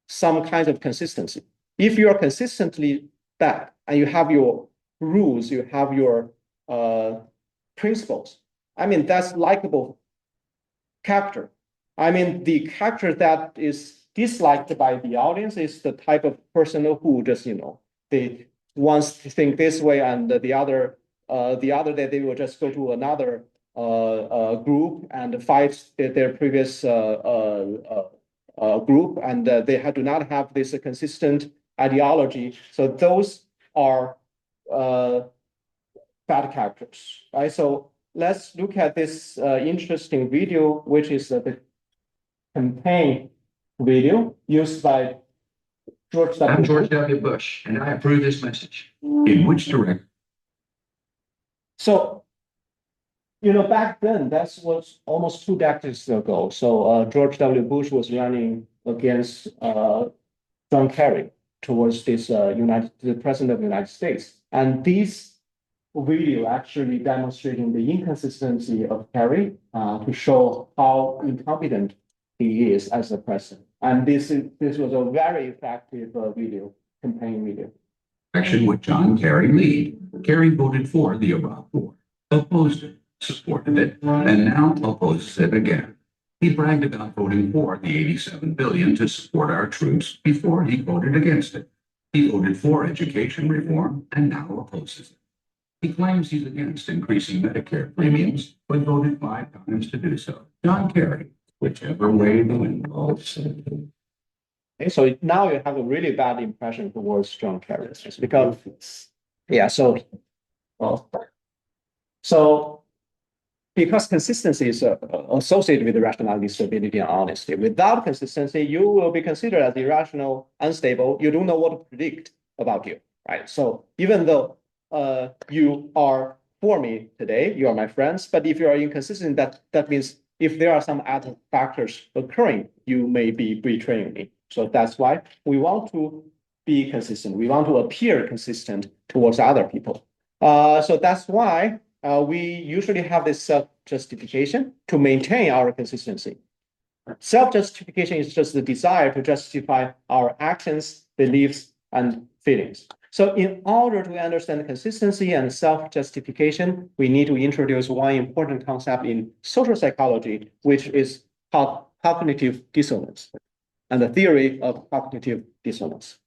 some kind of consistency. If you are consistently bad and you have your rules, you have your principles, I mean, that's likable character. I mean, the character that is disliked by the audience is the type of person who just, they once think this way and the other day they will just go to another group and fight their previous group, and they do not have this consistent ideology. So those are bad characters, right? So let's look at this interesting video, which is the campaign video used by George W. I'm George W. Bush, and I approve this message. In which direction? So, back then, that was almost 2 decades ago. So George W. Bush was running against John Kerry towards this the president of the United States. And this video actually demonstrating the inconsistency of Kerry to show how incompetent he is as a president. And this was a very effective campaign video. Action would John Kerry lead? Kerry voted for the Iraq War, opposed it, supported it, and now opposes it again. He bragged about voting for the $87 billion to support our troops before he voted against it. He voted for education reform and now opposes it. He claims he's against increasing Medicare premiums, but voted 5 times to do so. John Kerry, whichever way the wind blows. Okay, so now you have a really bad impression towards John Kerry because, because consistency is associated with rationality, stability, and honesty. Without consistency, you will be considered as irrational, unstable. You don't know what to predict about you, right? So even though you are for me today, you are my friends, but if you are inconsistent, that means if there are some other factors occurring, you may be betraying me. So that's why we want to be consistent. We want to appear consistent towards other people. So that's why we usually have this self-justification to maintain our consistency. Self-justification is just the desire to justify our actions, beliefs, and feelings. So in order to understand consistency and self-justification, we need to introduce one important concept in social psychology, which is called cognitive dissonance, and the theory of cognitive dissonance.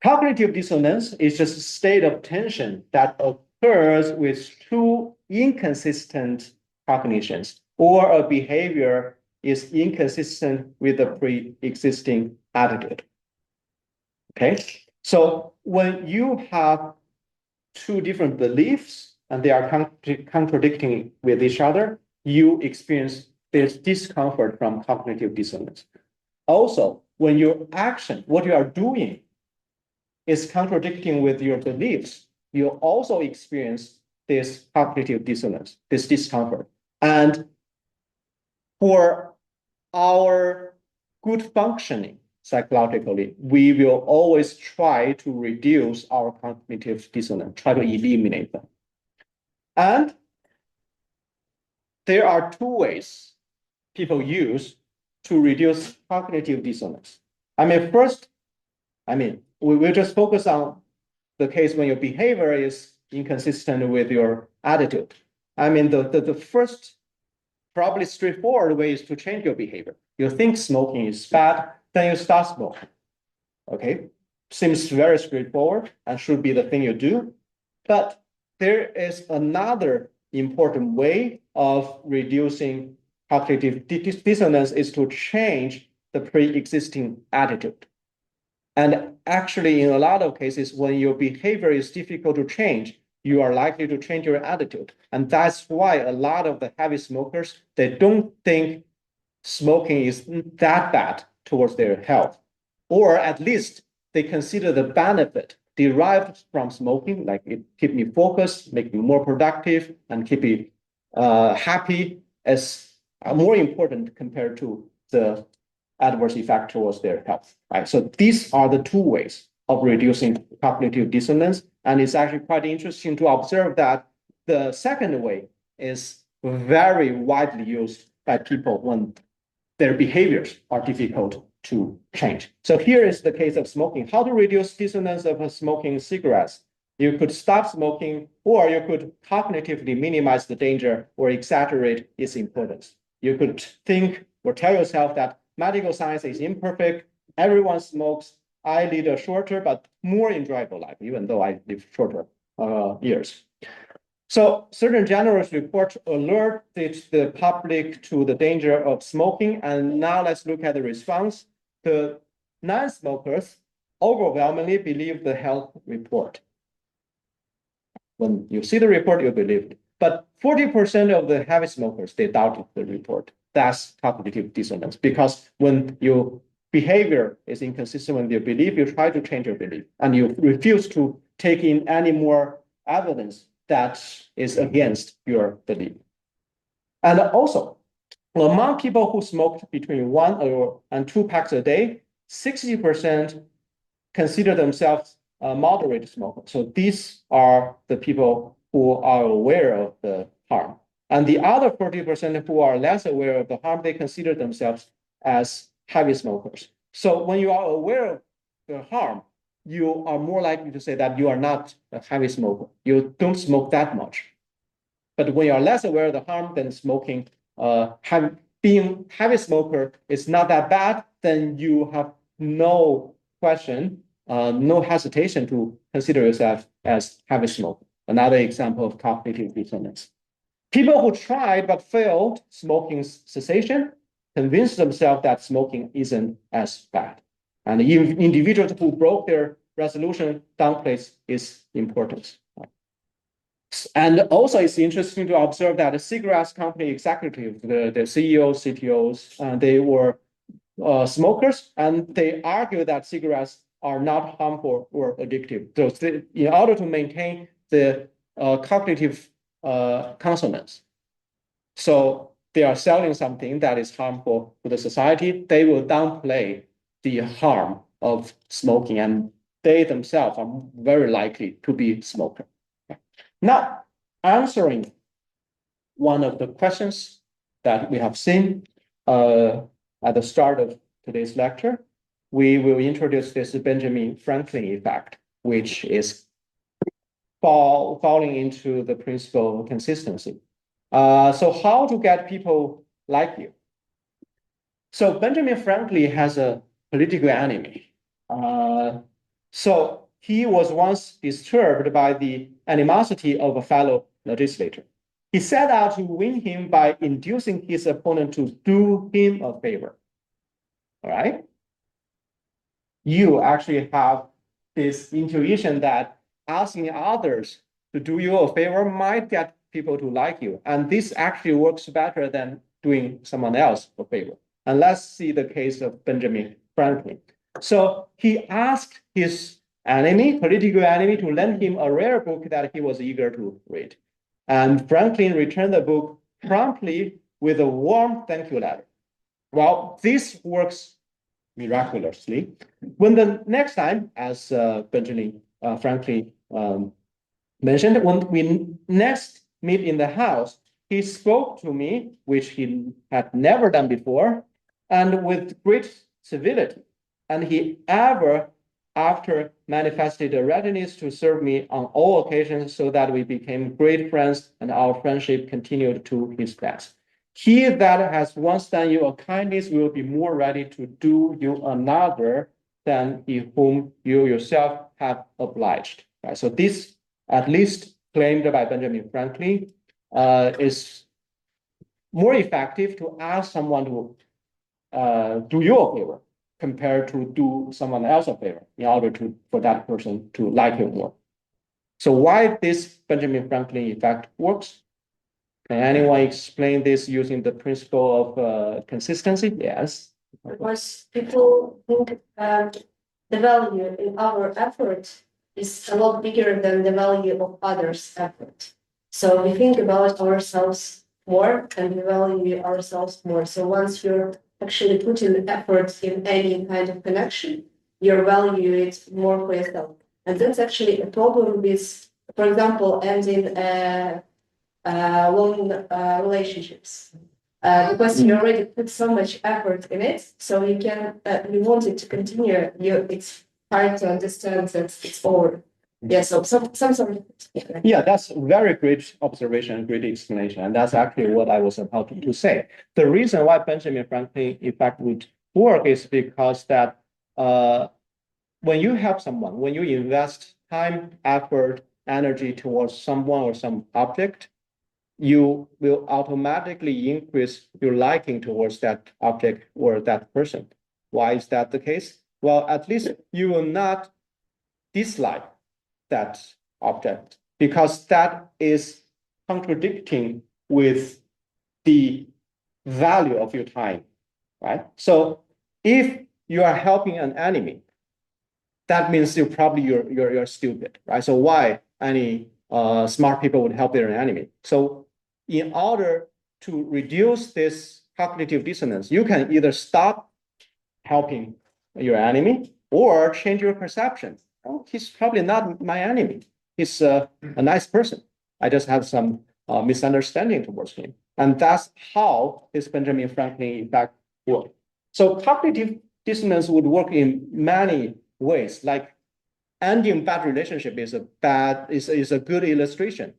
Cognitive dissonance is just a state of tension that occurs with 2 inconsistent cognitions, or a behavior is inconsistent with the pre-existing attitude. Okay, so when you have 2 different beliefs and they are contradicting with each other, you experience this discomfort from cognitive dissonance. Also, when your action, what you are doing, is contradicting with your beliefs, you also experience this cognitive dissonance, this discomfort. And for our good functioning, psychologically, we will always try to reduce our cognitive dissonance, try to eliminate them. And there are two ways people use to reduce cognitive dissonance. First, we will just focus on the case when your behavior is inconsistent with your attitude. The first, probably straightforward way is to change your behavior. You think smoking is bad, then you start smoking. Okay, seems very straightforward and should be the thing you do. But there is another important way of reducing cognitive dissonance is to change the pre-existing attitude. And actually, in a lot of cases, when your behavior is difficult to change, you are likely to change your attitude. And that's why a lot of the heavy smokers, they don't think smoking is that bad towards their health. Or at least they consider the benefit derived from smoking, like it keep me focused, make me more productive, and keep me happy, as more important compared to the adverse effect towards their health. Right? So these are the two ways of reducing cognitive dissonance. And it's actually quite interesting to observe that the second way is very widely used by people when their behaviors are difficult to change. So here is the case of smoking. How to reduce dissonance of smoking cigarettes? You could stop smoking, or you could cognitively minimize the danger or exaggerate its importance. You could think or tell yourself that medical science is imperfect, everyone smokes, I lead a shorter but more enjoyable life, even though I live shorter years. So Surgeon General's report alerted the public to the danger of smoking. And now let's look at the response. The non-smokers overwhelmingly believe the health report. When you see the report, you believe it. But 40% of the heavy smokers, they doubted the report. That's cognitive dissonance, because when your behavior is inconsistent with your belief, you try to change your belief, and you refuse to take in any more evidence that is against your belief. And also, among people who smoked between 1 and 2 packs a day, 60% consider themselves a moderate smoker. So these are the people who are aware of the harm. And the other 40% who are less aware of the harm, they consider themselves as heavy smokers. So when you are aware of the harm, you are more likely to say that you are not a heavy smoker. You don't smoke that much. But when you are less aware of the harm, then smoking, being heavy smoker is not that bad, then you have no question, no hesitation to consider yourself as heavy smoker. Another example of cognitive dissonance. People who tried but failed smoking cessation convinced themselves that smoking isn't as bad. And individuals who broke their resolution downplays its importance. And also, it's interesting to observe that the cigarette company executives, the CEOs, CTOs, they were smokers, and they argue that cigarettes are not harmful or addictive. So in order to maintain the cognitive consonance, so they are selling something that is harmful to the society, they will downplay the harm of smoking, and they themselves are very likely to be smoker. Now, answering one of the questions that we have seen at the start of today's lecture, we will introduce this Benjamin Franklin effect, which is falling into the principle of consistency. So how to get people like you? So Benjamin Franklin has a political enemy. So he was once disturbed by the animosity of a fellow legislator. He set out to win him by inducing his opponent to do him a favor. All right? You actually have this intuition that asking others to do you a favor might get people to like you. And this actually works better than doing someone else a favor. And let's see the case of Benjamin Franklin. So he asked his political enemy, to lend him a rare book that he was eager to read. And Franklin returned the book promptly with a warm thank you letter. Well, this works miraculously. When the next time, as Benjamin Franklin mentioned, when we next meet in the house, he spoke to me, which he had never done before, and with great civility. And he after manifested a readiness to serve me on all occasions, so that we became great friends, and our friendship continued to his best. He that has once done you a kindness will be more ready to do you another than he whom you yourself have obliged. Right? So this, at least claimed by Benjamin Franklin, is more effective to ask someone to do you a favor compared to do someone else a favor in order for that person to like you more. So why this Benjamin Franklin effect works? Can anyone explain this using the principle of consistency? Yes. Because people think the value in our effort is a lot bigger than the value of others' effort. So we think about ourselves more and we value ourselves more. So once you're actually putting effort in any kind of connection, you value it more for yourself. And that's actually a problem with, for example, ending long relationships. Because you already put so much effort in it, so you can you want it to continue. It's hard to understand that it's over. Yeah, so some sort of yeah, that's a very great observation, great explanation, and that's actually what I was about to say. The reason why Benjamin Franklin effect would work is because that when you help someone, when you invest time, effort, energy towards someone or some object, you will automatically increase your liking towards that object or that person. Why is that the case? Well, at least you will not dislike that object because that is contradicting with the value of your time, right? So if you are helping an enemy, that means you're stupid, right? So why any smart people would help their enemy? So in order to reduce this cognitive dissonance, you can either stop helping your enemy or change your perception. Oh, he's probably not my enemy. He's a nice person. I just have some misunderstanding towards him. And that's how this Benjamin Franklin effect works. So cognitive dissonance would work in many ways, like ending bad relationship is a good illustration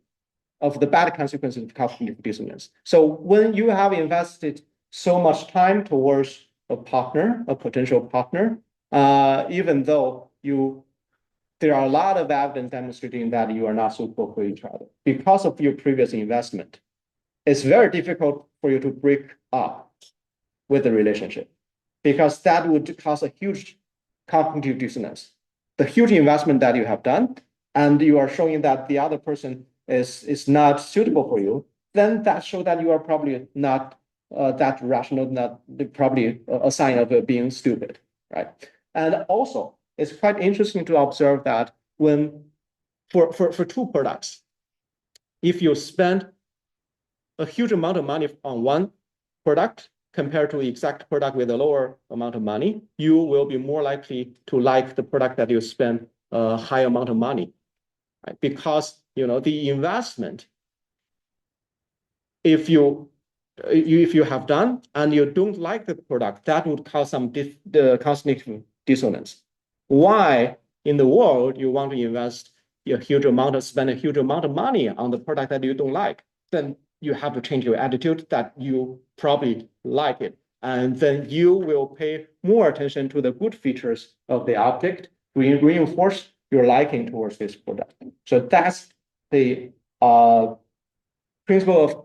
of the bad consequences of cognitive dissonance. So when you have invested so much time towards a partner, a potential partner, even though there are a lot of evidence demonstrating that you are not suitable for each other because of your previous investment, it's very difficult for you to break up with the relationship because that would cause a huge cognitive dissonance. The huge investment that you have done, and you are showing that the other person is not suitable for you, then that shows that you are probably not that rational, not probably a sign of being stupid, right? And also, it's quite interesting to observe that when for two products, if you spend a huge amount of money on one product compared to the exact product with a lower amount of money, you will be more likely to like the product that you spend a high amount of money, right? Because the investment, if you have done and you don't like the product, that would cause some cognitive dissonance. Why in the world you want to spend a huge amount of money on the product that you don't like? Then you have to change your attitude that you probably like it. And then you will pay more attention to the good features of the object, reinforce your liking towards this product. So that's the principle of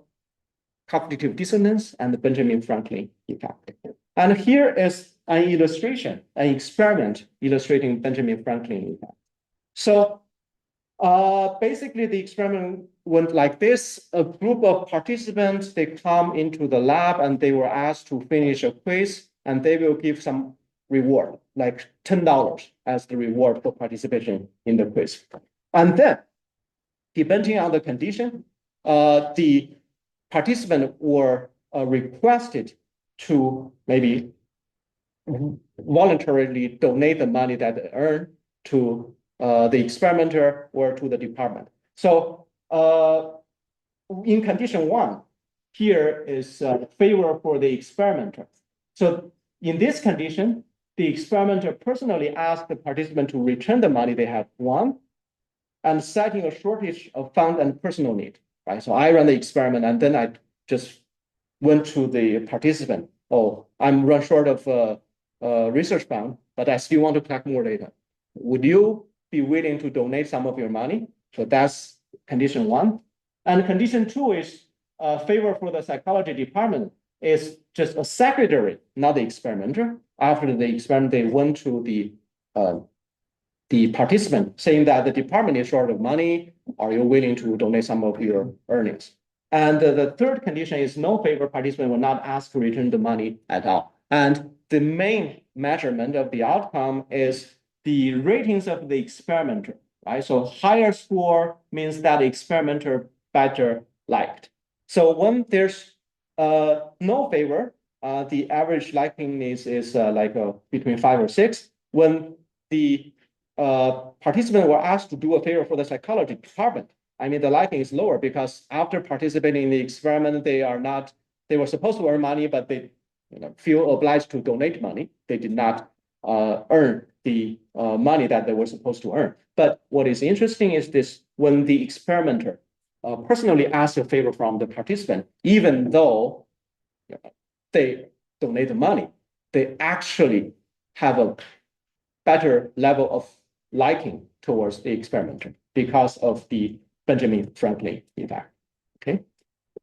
cognitive dissonance and the Benjamin Franklin effect. And here is an illustration, an experiment illustrating Benjamin Franklin effect. So basically the experiment went like this. A group of participants, they come into the lab and they were asked to finish a quiz and they will give some reward, like $10 as the reward for participation in the quiz. And then, depending on the condition, the participants were requested to maybe voluntarily donate the money that they earn to the experimenter or to the department. So in condition one, here is favor for the experimenter. So in this condition, the experimenter personally asks the participant to return the money they have won, and citing a shortage of fund and personal need, right? So I run the experiment and then I just went to the participant. Oh, I'm run short of research fund, but I still want to collect more data. Would you be willing to donate some of your money? So that's condition one. And condition two is favor for the psychology department is just a secretary, not the experimenter. After the experiment, they went to the participant saying that the department is short of money. Are you willing to donate some of your earnings? And the third condition is no favor participant will not ask to return the money at all. And the main measurement of the outcome is the ratings of the experimenter, right? So higher score means that the experimenter better liked. So when there's no favor, the average liking is like between 5 or 6. When the participants were asked to do a favor for the psychology department, I mean, the liking is lower because after participating in the experiment, they were supposed to earn money, but they feel obliged to donate money. They did not earn the money that they were supposed to earn. But what is interesting is this, when the experimenter personally asks a favor from the participant, even though they donate the money, they actually have a better level of liking towards the experimenter because of the Benjamin Franklin effect. Okay.